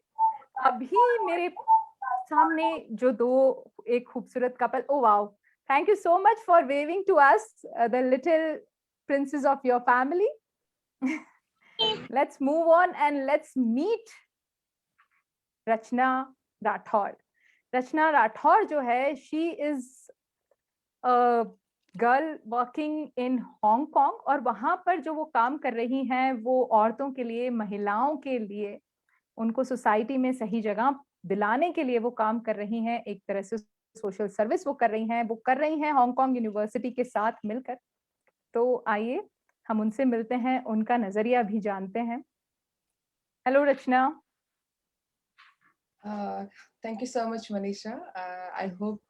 [SPEAKER 3] अभी मेरे सामने जो दो एक खूबसूरत couple, oh wow, thank you so much for waving to us the little princess of your family. Let's move on and let's meet Rachna Rathore. Rachna Rathore जो है, she is a girl working in Hong Kong, और वहां पर जो वो काम कर रही हैं वो औरतों के लिए, महिलाओं के लिए, उनको सोसाइटी में सही जगह दिलाने के लिए वो काम कर रही हैं। एक तरह से सोशल सर्विस वो कर रही हैं हांगकांग यूनिवर्सिटी के साथ मिलकर। तो आइए हम उनसे मिलते हैं, उनका नजरिया भी जानते हैं। Hello Rachna.
[SPEAKER 14] Thank you so much, Manisha. I hope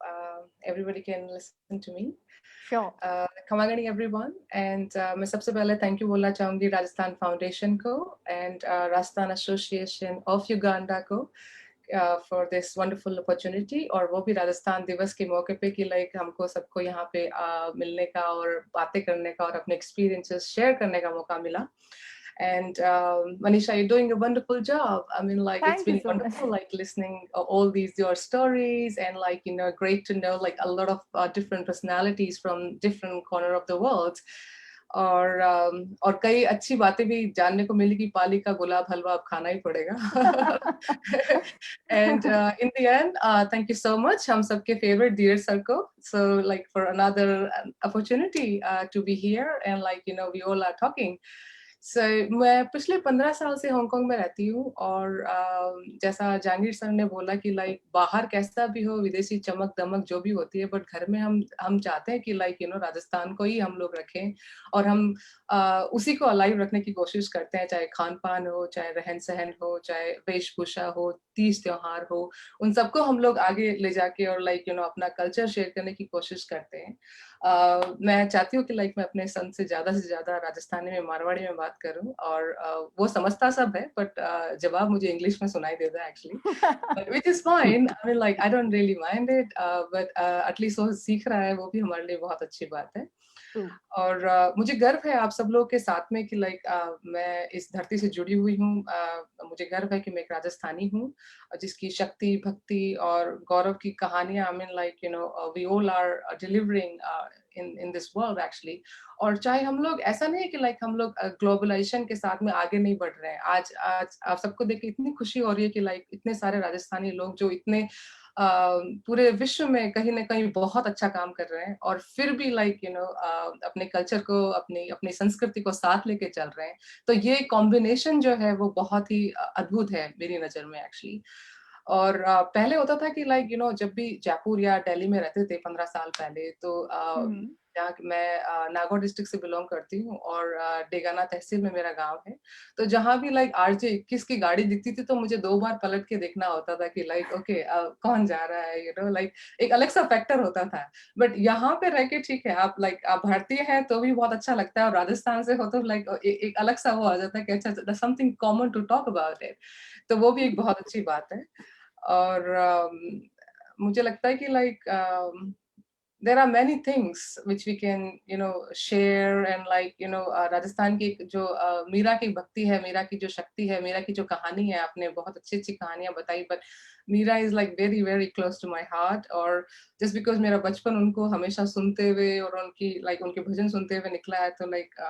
[SPEAKER 14] everybody can listen to me.
[SPEAKER 3] Sure.
[SPEAKER 14] Come on, everyone. And मैं सबसे पहले thank you बोलना चाहूँगी राजस्थान फाउंडेशन को and Rajasthan association of Uganda को for this wonderful opportunity, और वो भी राजस्थान दिवस के मौके पे कि लाइक हमको सबको यहाँ पे मिलने का और बातें करने का और अपने experiences शेयर करने का मौका मिला। And Manisha, you're doing a wonderful job. I mean, like, it's been wonderful, like listening all these your stories, and like, you know, great to know like a lot of different personalities from different corner of the world. और कई अच्छी बातें भी जानने को मिली कि पाली का गुलाब हलवा अब खाना ही पड़ेगा। And in the end, thank you so much. हम सबके favorite dear sir को, so like for another opportunity to be here, and like, you know, we all are talking. So, मैं पिछले 15 साल से हांगकांग में रहती हूँ, और जैसा जहांगीर सर ने बोला कि लाइक बाहर कैसा भी हो, विदेशी चमक दमक जो भी होती है, बट घर में हम चाहते हैं कि लाइक, यू नो, राजस्थान को ही हम लोग रखें, और हम उसी को अलाइव रखने की कोशिश करते हैं, चाहे खान पान हो, चाहे रहन सहन हो, चाहे वेशभूषा हो, तीज त्योहार हो, उन सबको हम लोग आगे ले जाके और लाइक, यू नो, अपना कल्चर शेयर करने की कोशिश करते हैं। मैं चाहती हूँ कि लाइक मैं अपने सन से ज्यादा राजस्थानी में, मारवाड़ी में बात करूँ, और वो समझता सब है, बट जवाब मुझे इंग्लिश में सुनाई देता है actually, which is fine. I mean, like, I don't really mind it, but at least वो सीख रहा है, वो भी हमारे लिए बहुत अच्छी बात है। और मुझे गर्व है आप सब लोग के साथ में कि लाइक मैं इस धरती से जुड़ी हुई हूँ। मुझे गर्व है कि मैं एक राजस्थानी हूँ, जिसकी शक्ति, भक्ति और गौरव की कहानियां, I mean like, you know, we all are delivering in this world actually। और चाहे हम लोग, ऐसा नहीं है कि लाइक हम लोग ग्लोबलाइजेशन के साथ में आगे नहीं बढ़ रहे हैं। आज आप सबको देख के इतनी खुशी हो रही है कि लाइक इतने सारे राजस्थानी लोग जो इतने पूरे विश्व में कहीं ना कहीं बहुत अच्छा काम कर रहे हैं, और फिर भी लाइक, यू नो, अपने कल्चर को, अपनी संस्कृति को साथ लेके चल रहे हैं। तो ये कॉम्बिनेशन जो है वो बहुत ही अद्भुत है मेरी नजर में एक्चुअली। और पहले होता था कि लाइक जब भी जयपुर या दिल्ली में रहते थे 15 साल पहले, तो जहाँ मैं नागौर डिस्ट्रिक्ट से बिलोंग करती हूँ और डेगाना तहसील में मेरा गांव है। तो जहाँ भी लाइक RJ 21 की गाड़ी दिखती थी तो मुझे 2 बार पलट के देखना होता था कि लाइक ओके कौन जा रहा है, लाइक एक अलग सा फैक्टर होता था। बट यहाँ पे रह के ठीक है, आप भारतीय हैं तो भी बहुत अच्छा लगता है, और राजस्थान से हो तो लाइक एक अलग सा वो आ जाता है कि अच्छा something common to talk about it, तो वो भी एक बहुत अच्छी बात है। और मुझे लगता है कि like there are many things which we can share, and like Rajasthan की जो मीरा की भक्ति है, मीरा की जो शक्ति है, मीरा की जो कहानी है, आपने बहुत अच्छी अच्छी कहानियां बताई, but Meera is like very very close to my heart. और जस्ट बिकॉज मेरा बचपन उनको हमेशा सुनते हुए और उनके भजन सुनते हुए निकला है, तो like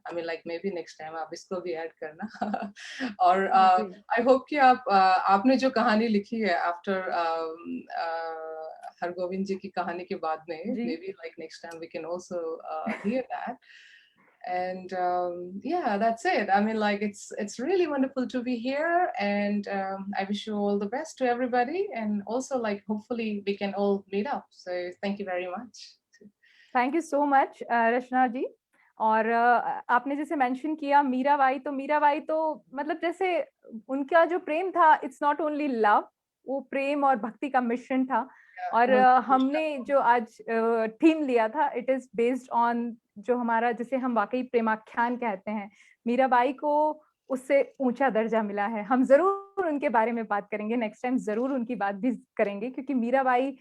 [SPEAKER 14] I mean like may be next time आप इसको भी ऐड करना। और आई होप कि आपने जो कहानी लिखी है आफ्टर हरगोविंद जी की कहानी के बाद में, maybe like next time we can also hear that. And yeah, that's it. I mean, like it's really wonderful to be here, and I wish you all the best to everybody, and also like hopefully we can all meet up. So thank you very much.
[SPEAKER 3] Thank you so much, रचना जी। और आपने जैसे mention किया मीराबाई, तो मीराबाई तो मतलब जैसे उनका जो प्रेम था, इट्स नॉट ओनली लव, वो प्रेम और भक्ति का मिश्रण था। और हमने जो आज थीम लिया था, इट इज बेस्ड ऑन जो हमारा, जैसे हम वाकई प्रेमाख्यान कहते हैं, मीराबाई को उससे ऊंचा दर्जा मिला है। हम जरूर उनके बारे में बात करेंगे, नेक्स्ट टाइम जरूर उनकी बात भी करेंगे, क्योंकि मीराबाई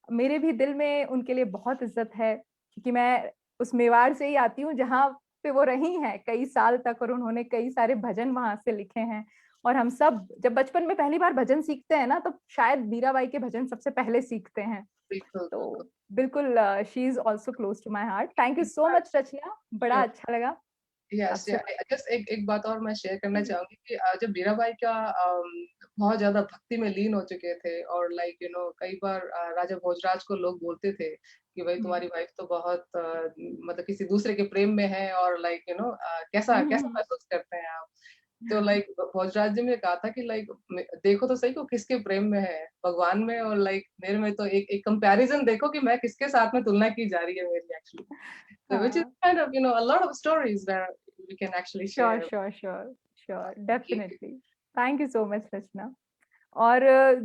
[SPEAKER 3] मेरे भी दिल में उनके लिए बहुत इज्जत है, क्योंकि मैं उस मेवाड़ से ही आती हूँ जहाँ पे वो रही हैं कई साल तक, और उन्होंने कई सारे भजन वहां से लिखे हैं। और हम सब जब बचपन में पहली बार भजन सीखते हैं ना, तो शायद मीराबाई के भजन सबसे पहले सीखते हैं। तो बिल्कुल she is also close to my heart. Thank you so much Rachna, बड़ा अच्छा लगा।
[SPEAKER 14] Yes, yeah. Just एक बात और मैं शेयर करना चाहूंगी कि जब मीराबाई का बहुत ज्यादा भक्ति में लीन हो चुके थे, और लाइक कई बार राजा भोजराज को लोग बोलते थे कि भाई तुम्हारी वाइफ तो बहुत मतलब किसी दूसरे के प्रेम में है, और लाइक कैसा कैसा महसूस करते हैं आप। तो लाइक भोजराज जी ने कहा था कि लाइक देखो तो सही को किसके प्रेम में है, भगवान में और लाइक मेरे में, तो एक कंपैरिजन देखो कि मैं किसके साथ में तुलना की जा रही है मेरी actually. So which is kind of a lot of stories that we can actually share.
[SPEAKER 3] Sure, definitely. Thank you so much रचना। और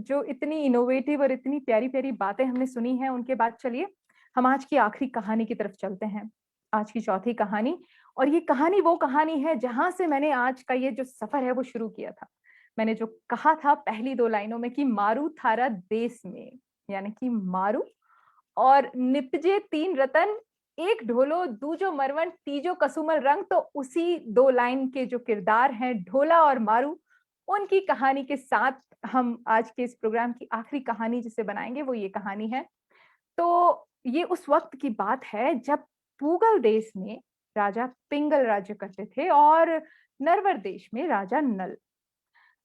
[SPEAKER 3] जो इतनी इनोवेटिव और इतनी प्यारी प्यारी बातें हमने सुनी हैं, उनके बाद चलिए हम आज की आखिरी कहानी की तरफ चलते हैं, आज की चौथी कहानी। और ये कहानी वो कहानी है जहां से मैंने आज का ये जो सफर है वो शुरू किया था। मैंने जो कहा था पहली 2 लाइनों में कि मारू थारा देश में, यानी कि मारू और निपजे 3 रतन, एक ढोलो दूजो मरवन तीजो कसुमल रंग, तो उसी 2 लाइन के जो किरदार हैं ढोला और मारू, उनकी कहानी के साथ हम आज के इस प्रोग्राम की आखिरी कहानी जिसे बनाएंगे वो ये कहानी है। तो ये उस वक्त की बात है जब पूगल देश में राजा पिंगल राज्य करते थे और नरवर देश में राजा नल।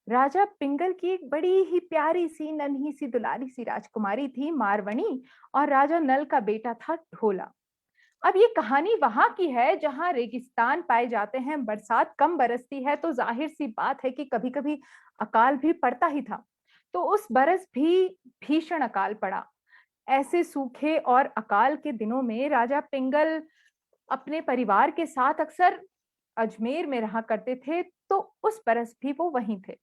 [SPEAKER 3] राजा पिंगल की एक बड़ी ही प्यारी सी नन्ही सी दुलारी सी राजकुमारी थी मारवणी, और राजा नल का बेटा था ढोला। अब ये कहानी वहां की है जहां रेगिस्तान पाए जाते हैं, बरसात कम बरसती है, तो जाहिर सी बात है कि कभी कभी अकाल भी पड़ता ही था। तो उस बरस भी भीषण अकाल पड़ा। ऐसे सूखे और अकाल के दिनों में राजा पिंगल अपने परिवार के साथ अक्सर अजमेर में रहा करते थे, तो उस बरस भी वो वहीं थे।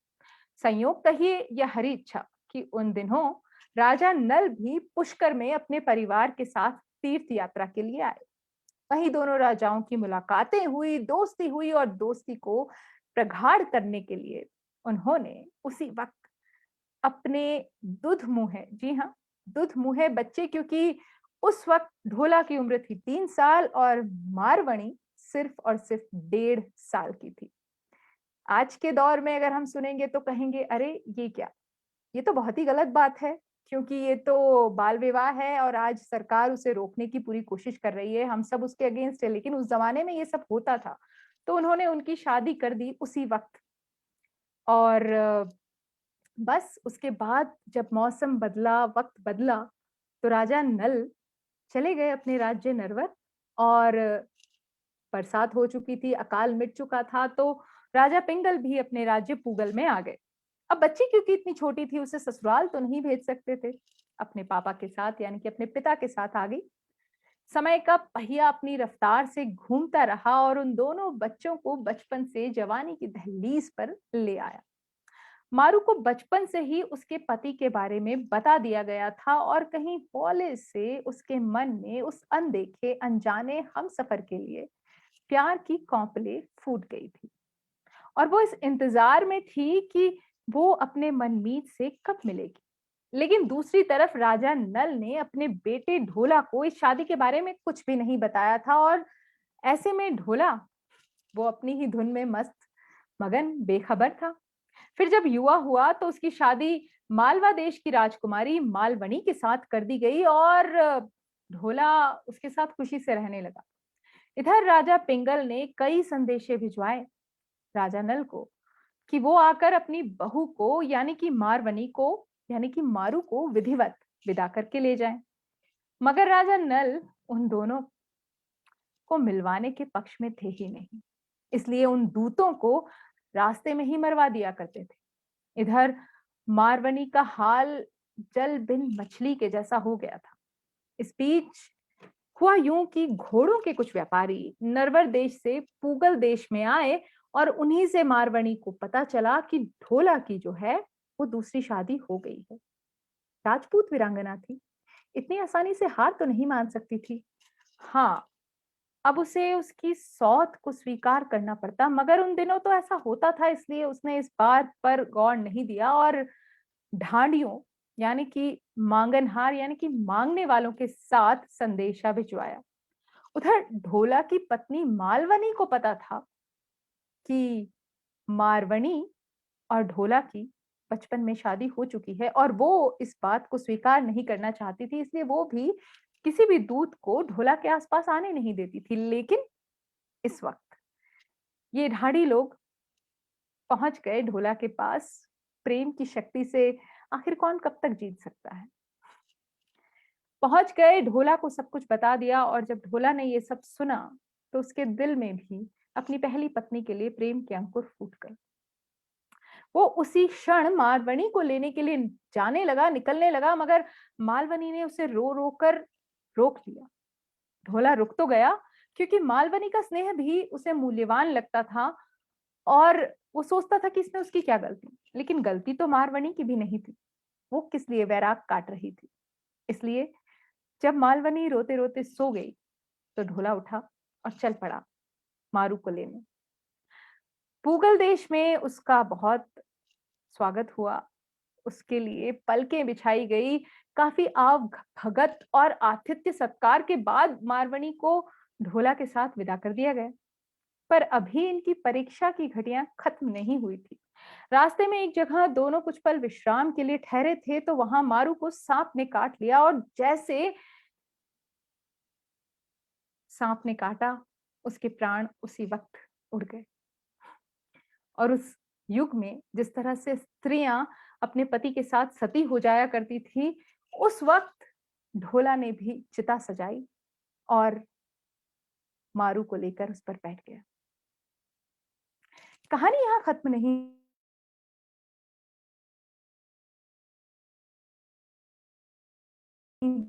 [SPEAKER 3] संयोग कहिए या हरी इच्छा कि उन दिनों राजा नल भी पुष्कर में अपने परिवार के साथ तीर्थ यात्रा के लिए आए। वहीं दोनों राजाओं की मुलाकातें हुई, दोस्ती हुई, और दोस्ती को प्रगाढ़ करने के लिए उन्होंने उसी वक्त अपने दुध मुहे, जी हाँ दुध मुहे बच्चे, क्योंकि उस वक्त ढोला की उम्र थी 3 साल और मारवणी सिर्फ और सिर्फ 1.5 साल की थी। आज के दौर में अगर हम सुनेंगे तो कहेंगे अरे ये क्या, ये तो बहुत ही गलत बात है, क्योंकि ये तो बाल विवाह है और आज सरकार उसे रोकने की पूरी कोशिश कर रही है, हम सब उसके अगेंस्ट है, लेकिन उस जमाने में ये सब होता था। तो उन्होंने उनकी शादी कर दी उसी वक्त। और बस उसके बाद जब मौसम बदला, वक्त बदला, तो राजा नल चले गए अपने राज्य नरवर, और बरसात हो चुकी थी, अकाल मिट चुका था, तो राजा पिंगल भी अपने राज्य पूगल में आ गए। अब बच्ची क्योंकि इतनी छोटी थी, उसे ससुराल तो नहीं भेज सकते थे, अपने पापा के साथ यानी कि अपने पिता के साथ आ गई। समय का पहिया अपनी रफ्तार से घूमता रहा और उन दोनों बच्चों को बचपन से जवानी की दहलीज पर ले आया। मारू को बचपन से ही उसके पति के बारे में बता दिया गया था और कहीं हौले से उसके मन में उस अनदेखे अनजाने हमसफर के लिए प्यार की कौंपले फूट गई थी और वो इस इंतजार में थी कि वो अपने मनमीत से कब मिलेगी। लेकिन दूसरी तरफ राजा नल ने अपने बेटे ढोला को इस शादी के बारे में कुछ भी नहीं बताया था और ऐसे में ढोला वो अपनी ही धुन में मस्त मगन बेखबर था। फिर जब युवा हुआ तो उसकी शादी मालवा देश की राजकुमारी मालवनी के साथ कर दी गई और ढोला उसके साथ खुशी से रहने लगा। इधर राजा पिंगल ने कई संदेशे भिजवाए राजा नल को कि वो आकर अपनी बहू को यानी कि मारवनी को यानी कि मारू को विधिवत विदा करके ले जाएं। मगर राजा नल उन दोनों को मिलवाने के पक्ष में थे ही नहीं, इसलिए उन दूतों को रास्ते में ही मरवा दिया करते थे। इधर मारवनी का हाल जल बिन मछली के जैसा हो गया था। इस बीच हुआ यूं कि घोड़ों के कुछ व्यापारी नरवर देश से पूगल देश में आए और उन्हीं से मारवनी को पता चला कि ढोला की जो है वो दूसरी शादी हो गई है। राजपूत वीरांगना थी, इतनी आसानी से हार तो नहीं मान सकती थी। हाँ, अब उसे उसकी सौत को स्वीकार करना पड़ता, मगर उन दिनों तो ऐसा होता था, इसलिए उसने इस बात पर गौर नहीं दिया और ढांडियों यानी कि मांगनहार यानी कि मांगने वालों के साथ संदेशा भिजवाया। उधर ढोला की पत्नी मालवनी को पता था कि मारवनी और ढोला की बचपन में शादी हो चुकी है और वो इस बात को स्वीकार नहीं करना चाहती थी, इसलिए वो भी किसी भी दूत को ढोला के आसपास आने नहीं देती थी। लेकिन इस वक्त ये ढाड़ी लोग पहुंच गए ढोला के पास। प्रेम की शक्ति से आखिर कौन कब तक जीत सकता है। पहुंच गए, ढोला को सब कुछ बता दिया और जब ढोला ने ये सब सुना तो उसके दिल में भी अपनी पहली पत्नी के लिए प्रेम के अंकुर फूट गए। वो उसी क्षण मालवनी को लेने के लिए जाने लगा, निकलने लगा, मगर मालवनी ने उसे रो रो कर रोक लिया। ढोला रुक तो गया क्योंकि मालवनी का स्नेह भी उसे मूल्यवान लगता था और वो सोचता था कि इसमें उसकी क्या गलती, लेकिन गलती तो मालवनी की भी नहीं थी। वो किस लिए वैराग काट रही थी। इसलिए जब मालवनी रोते रोते सो गई तो ढोला उठा और चल पड़ा मारू को लेने। पूगल देश में उसका बहुत स्वागत हुआ, उसके लिए पलकें बिछाई गई। काफी आव भगत और आतिथ्य सत्कार के बाद मारवनी को ढोला के साथ विदा कर दिया गया। पर अभी इनकी परीक्षा की घड़ियां खत्म नहीं हुई थी। रास्ते में एक जगह दोनों कुछ पल विश्राम के लिए ठहरे थे तो वहां मारू को सांप ने काट लिया और जैसे सांप ने काटा उसके प्राण उसी वक्त उड़ गए। और उस युग में जिस तरह से स्त्रियां अपने पति के साथ सती हो जाया करती थी, उस वक्त ढोला ने भी चिता सजाई और मारू को लेकर उस पर बैठ गया। कहानी यहां खत्म नहीं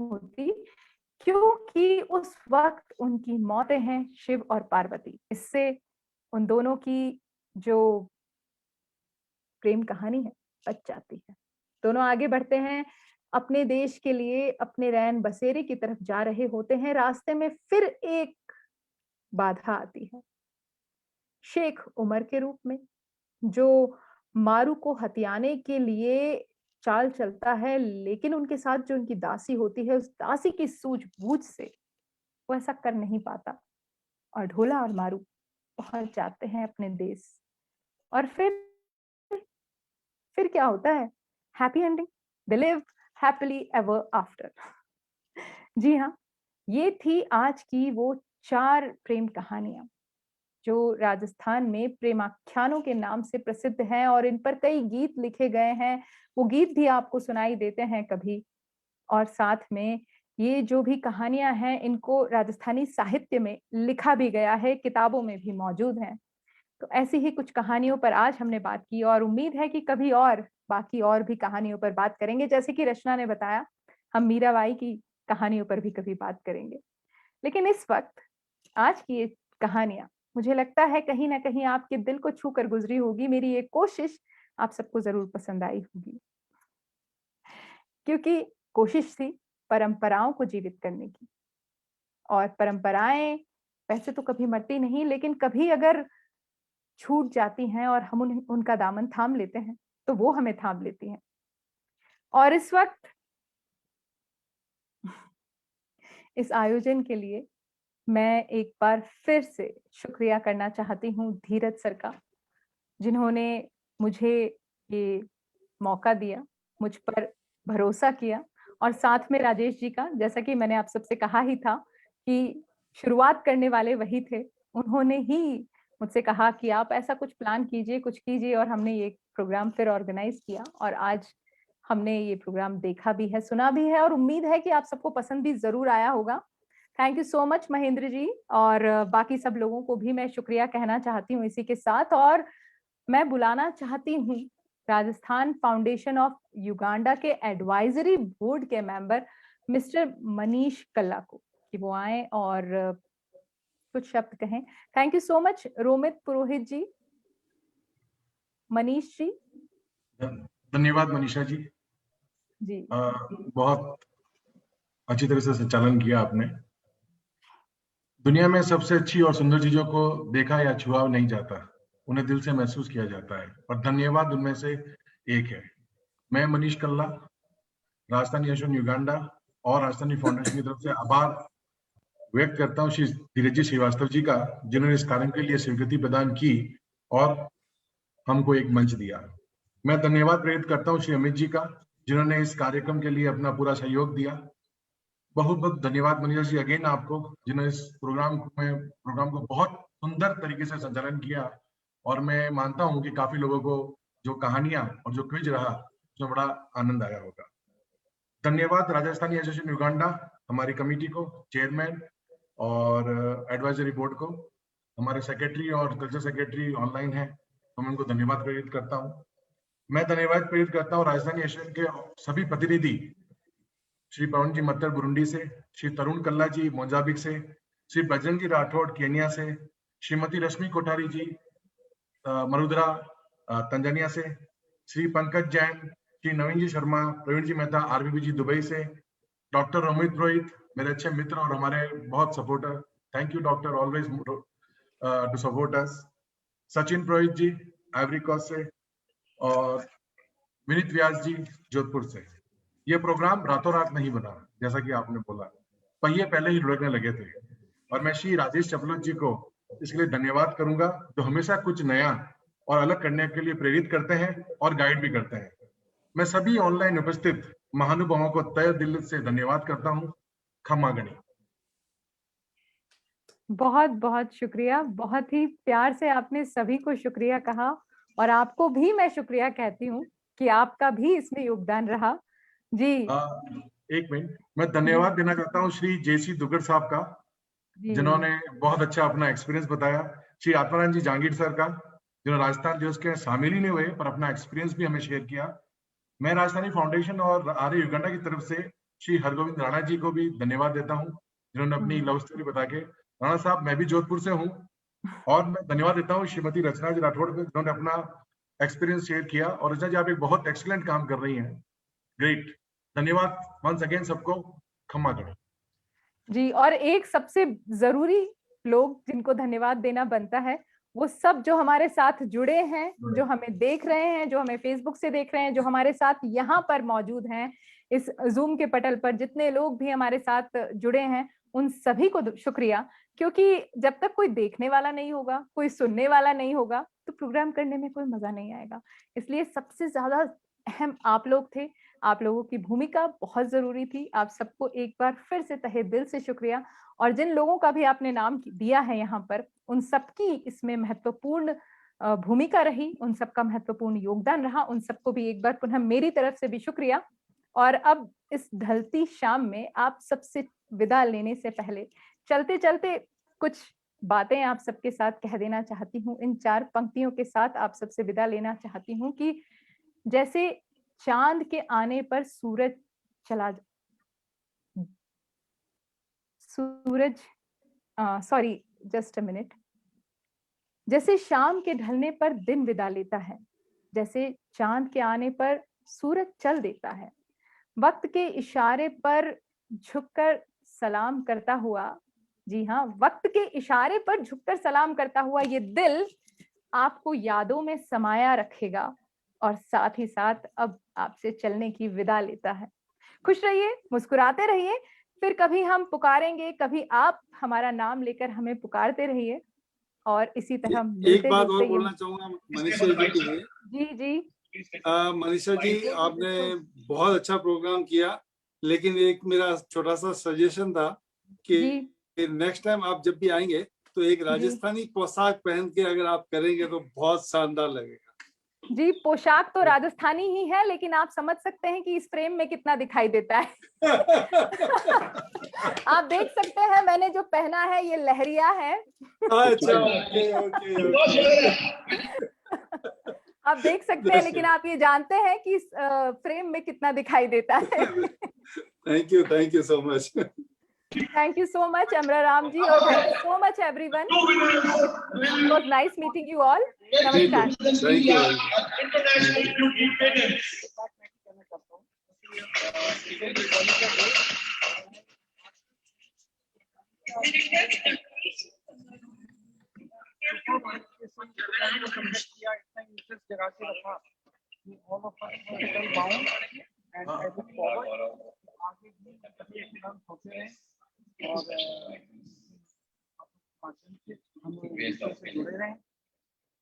[SPEAKER 3] होती क्योंकि उस वक्त उनकी मौतें हैं शिव और पार्वती। इससे उन दोनों की जो प्रेम कहानी है बच जाती है। दोनों आगे बढ़ते हैं, अपने देश के लिए अपने रैन बसेरे की तरफ जा रहे होते हैं। रास्ते में फिर एक बाधा आती है, शेख उमर के रूप में, जो मारू को हथियाने के लिए चाल चलता है, लेकिन उनके साथ जो उनकी दासी होती है, उस दासी की सूझबूझ से वो ऐसा कर नहीं पाता और ढोला और मारू पहुंच जाते हैं अपने देश। और फिर क्या होता है? Happy ending, they live happily ever after. जी हाँ, ये थी आज की वो 4 प्रेम कहानियां जो राजस्थान में प्रेमाख्यानों के नाम से प्रसिद्ध हैं और इन पर कई गीत लिखे गए हैं। वो गीत भी आपको सुनाई देते हैं कभी। और साथ में ये जो भी कहानियां हैं, इनको राजस्थानी साहित्य में लिखा भी गया है, किताबों में भी मौजूद हैं। तो ऐसी ही कुछ कहानियों पर आज हमने बात की और उम्मीद है कि कभी और बाकी और भी कहानियों पर बात करेंगे। जैसे कि रचना ने बताया, हम मीराबाई की कहानियों पर भी कभी बात करेंगे। लेकिन इस वक्त आज की ये कहानियां मुझे लगता है कहीं ना कहीं आपके दिल को छू कर गुजरी होगी। मेरी ये कोशिश आप सबको जरूर पसंद आई होगी, क्योंकि कोशिश थी परंपराओं को जीवित करने की। और परंपराएं वैसे तो कभी मरती नहीं, लेकिन कभी अगर छूट जाती हैं और हम उनका दामन थाम लेते हैं तो वो हमें थाम लेती हैं। और इस वक्त इस आयोजन के लिए मैं एक बार फिर से शुक्रिया करना चाहती हूँ धीरज सर का, जिन्होंने मुझे ये मौका दिया, मुझ पर भरोसा किया, और साथ में राजेश जी का, जैसा कि मैंने आप सबसे कहा ही था कि शुरुआत करने वाले वही थे। उन्होंने ही मुझसे कहा कि आप ऐसा कुछ प्लान कीजिए, कुछ कीजिए, और हमने ये प्रोग्राम फिर ऑर्गेनाइज किया और आज हमने ये प्रोग्राम देखा भी है, सुना भी है, और उम्मीद है कि आप सबको पसंद भी जरूर आया होगा। Thank you so much Mahendra ji, और बाकी सब लोगों को भी मैं शुक्रिया कहना चाहती हूँ इसी के साथ। और मैं बुलाना चाहती हूँ राजस्थान फाउंडेशन ऑफ युगांडा के एडवाइजरी बोर्ड के मेंबर मिस्टर मनीष कल्ला को, कि वो आए और कुछ शब्द कहें। Thank you so much Romit Purohit ji. Manish ji.
[SPEAKER 15] धन्यवाद मनीषा जी।
[SPEAKER 3] जी
[SPEAKER 15] बहुत अच्छी तरह से संचालन किया आपने। दुनिया में सबसे अच्छी और सुंदर चीजों को देखा या छुआ नहीं जाता, उन्हें दिल से महसूस किया जाता है, और धन्यवाद उनमें से एक है। मैं मनीष कल्ला, राजस्थानी एसोसिएशन युगांडा और राजस्थानी फाउंडेशन की तरफ से आभार व्यक्त करता हूँ श्री धीरज जी श्रीवास्तव जी का, जिन्होंने इस कार्य के लिए स्वीकृति प्रदान की और हमको एक मंच दिया। मैं धन्यवाद प्रेरित करता हूँ श्री अमित जी का, जिन्होंने इस कार्यक्रम के लिए अपना पूरा सहयोग दिया। बहुत बहुत धन्यवाद मनीषा जी अगेन आपको, जिन्होंने इस प्रोग्राम को बहुत सुंदर तरीके से संचालन किया। और मैं मानता हूँ कि काफी लोगों को जो कहानियां और जो क्विज रहा उसमें बड़ा आनंद आया होगा। धन्यवाद राजस्थानी एसोसिएशन युगांडा, हमारी कमेटी को, चेयरमैन और एडवाइजरी बोर्ड को, हमारे सेक्रेटरी और कल्चर सेक्रेटरी ऑनलाइन है, तो मैं उनको धन्यवाद प्रेरित करता हूँ। मैं धन्यवाद प्रेरित करता हूँ राजस्थानी एसोसिएशन के सभी प्रतिनिधि, श्री पवन जी मत्तर बुरुंडी से, श्री तरुण कल्ला जी मोजाम्बिक से, श्री बजरंगी राठौड़ केनिया से, श्रीमती रश्मि कोठारी जी मरुद्रा तंजानिया से, श्री पंकज जैन, श्री नवीन जी शर्मा, प्रवीण जी मेहता आरबीबी जी दुबई से, डॉक्टर रोमित पुरोहित मेरे अच्छे मित्र और हमारे बहुत supporter, thank you doctor, always to support us, Sachin Purohit ji Ivory Coast से, और विनीत व्यास जी जोधपुर से। ये प्रोग्राम रातों रात नहीं बना, जैसा कि आपने बोला, पहिए पहले ही लुढ़कने लगे थे, और मैं श्री राजेश चपलोत जी को इसके लिए धन्यवाद करूंगा, जो हमेशा कुछ नया और अलग करने के लिए प्रेरित करते हैं और गाइड भी करते हैं। मैं सभी ऑनलाइन उपस्थित महानुभावों को तहे दिल से धन्यवाद करता हूँ। खम्मा गणी।
[SPEAKER 3] बहुत बहुत शुक्रिया, बहुत ही प्यार से आपने सभी को शुक्रिया कहा, और आपको भी मैं शुक्रिया कहती हूँ कि आपका भी इसमें योगदान रहा जी।
[SPEAKER 15] एक मिनट, मैं धन्यवाद देना चाहता हूँ श्री जेसी दुगर साहब का, जिन्होंने बहुत अच्छा अपना एक्सपीरियंस बताया, श्री आत्माराम जी जहांगीर सर का, जिन्होंने राजस्थान दिवस के शामिल ही नहीं हुए पर अपना एक्सपीरियंस भी हमें शेयर किया। मैं राजस्थानी फाउंडेशन और आर्य युगांडा की तरफ से श्री हरगोविंद राणा जी को भी धन्यवाद देता हूँ, जिन्होंने अपनी लव स्टोरी बता के। राणा साहब, मैं भी जोधपुर से हूँ, और मैं धन्यवाद देता हूँ श्रीमती रचना जी राठौड़ को, जिन्होंने अपना एक्सपीरियंस शेयर किया। और रचना जी, आप एक बहुत एक्सीलेंट काम कर रही हैं, ग्रेट, धन्यवाद वंस अगेन सबको। खम्मा करो
[SPEAKER 3] जी। और एक सबसे जरूरी लोग जिनको धन्यवाद देना बनता है, वो सब जो हमारे साथ जुड़े हैं, जो हमें देख रहे हैं, जो हमें फेसबुक से देख रहे हैं, जो हमारे साथ यहाँ पर मौजूद हैं इस जूम के पटल पर, जितने लोग भी हमारे साथ जुड़े हैं, उन सभी को शुक्रिया। क्योंकि जब तक कोई देखने वाला नहीं होगा, कोई सुनने वाला नहीं होगा, तो प्रोग्राम करने में कोई मजा नहीं आएगा। इसलिए सबसे ज्यादा अहम आप लोग थे, आप लोगों की भूमिका बहुत जरूरी थी। आप सबको एक बार फिर से तहे दिल से शुक्रिया। और जिन लोगों का भी आपने नाम दिया है यहाँ पर, उन सबकी इसमें महत्वपूर्ण भूमिका रही, उन सबका महत्वपूर्ण योगदान रहा, उन सबको भी एक बार पुनः मेरी तरफ से भी शुक्रिया। और अब इस ढलती शाम में आप सबसे विदा लेने से पहले चलते चलते कुछ बातें आप सबके साथ कह देना चाहती हूँ। इन 4 पंक्तियों के साथ आप सबसे विदा लेना चाहती हूँ कि जैसे चांद के आने पर सूरज चला सूरज सॉरी जस्ट अ मिनट। जैसे शाम के ढलने पर दिन विदा लेता है, जैसे चांद के आने पर सूरज चल देता है, वक्त के इशारे पर झुककर सलाम करता हुआ, जी हाँ, वक्त के इशारे पर झुककर सलाम करता हुआ ये दिल आपको यादों में समाया रखेगा और साथ ही साथ अब आपसे चलने की विदा लेता है। खुश रहिए, मुस्कुराते रहिए, फिर कभी हम पुकारेंगे, कभी आप हमारा नाम लेकर हमें पुकारते रहिए और इसी तरह
[SPEAKER 7] एक बात और बोलना चाहूंगा मनीषा जी के लिए।
[SPEAKER 3] जी जी
[SPEAKER 7] मनीषा जी, आपने बहुत अच्छा प्रोग्राम किया, लेकिन एक मेरा छोटा सा सजेशन था कि नेक्स्ट टाइम आप जब भी आएंगे तो एक राजस्थानी पोशाक पहन के अगर आप करेंगे तो बहुत शानदार लगेगा।
[SPEAKER 3] जी, पोशाक तो राजस्थानी ही है, लेकिन आप समझ सकते हैं कि इस फ्रेम में कितना दिखाई देता है। आप देख सकते हैं मैंने जो पहना है ये लहरिया है।
[SPEAKER 7] अच्छा, ओके।
[SPEAKER 3] आप देख सकते हैं, लेकिन आप ये जानते हैं कि इस फ्रेम में कितना दिखाई देता है।
[SPEAKER 7] Thank you so much.
[SPEAKER 3] Thank you so much, Amra Ram ji, or thank you so much, everyone. It was nice meeting you all. Namaskar.
[SPEAKER 7] Thank you.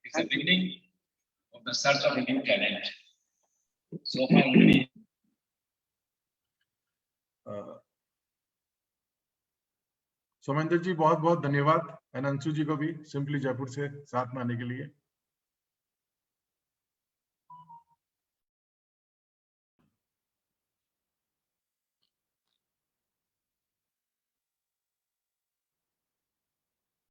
[SPEAKER 16] It's the beginning of the search of a new talent. So far only.
[SPEAKER 15] Somendra ji बहुत बहुत धन्यवाद, and Anshu जी को भी simply Jaipur से साथ में आने के लिए।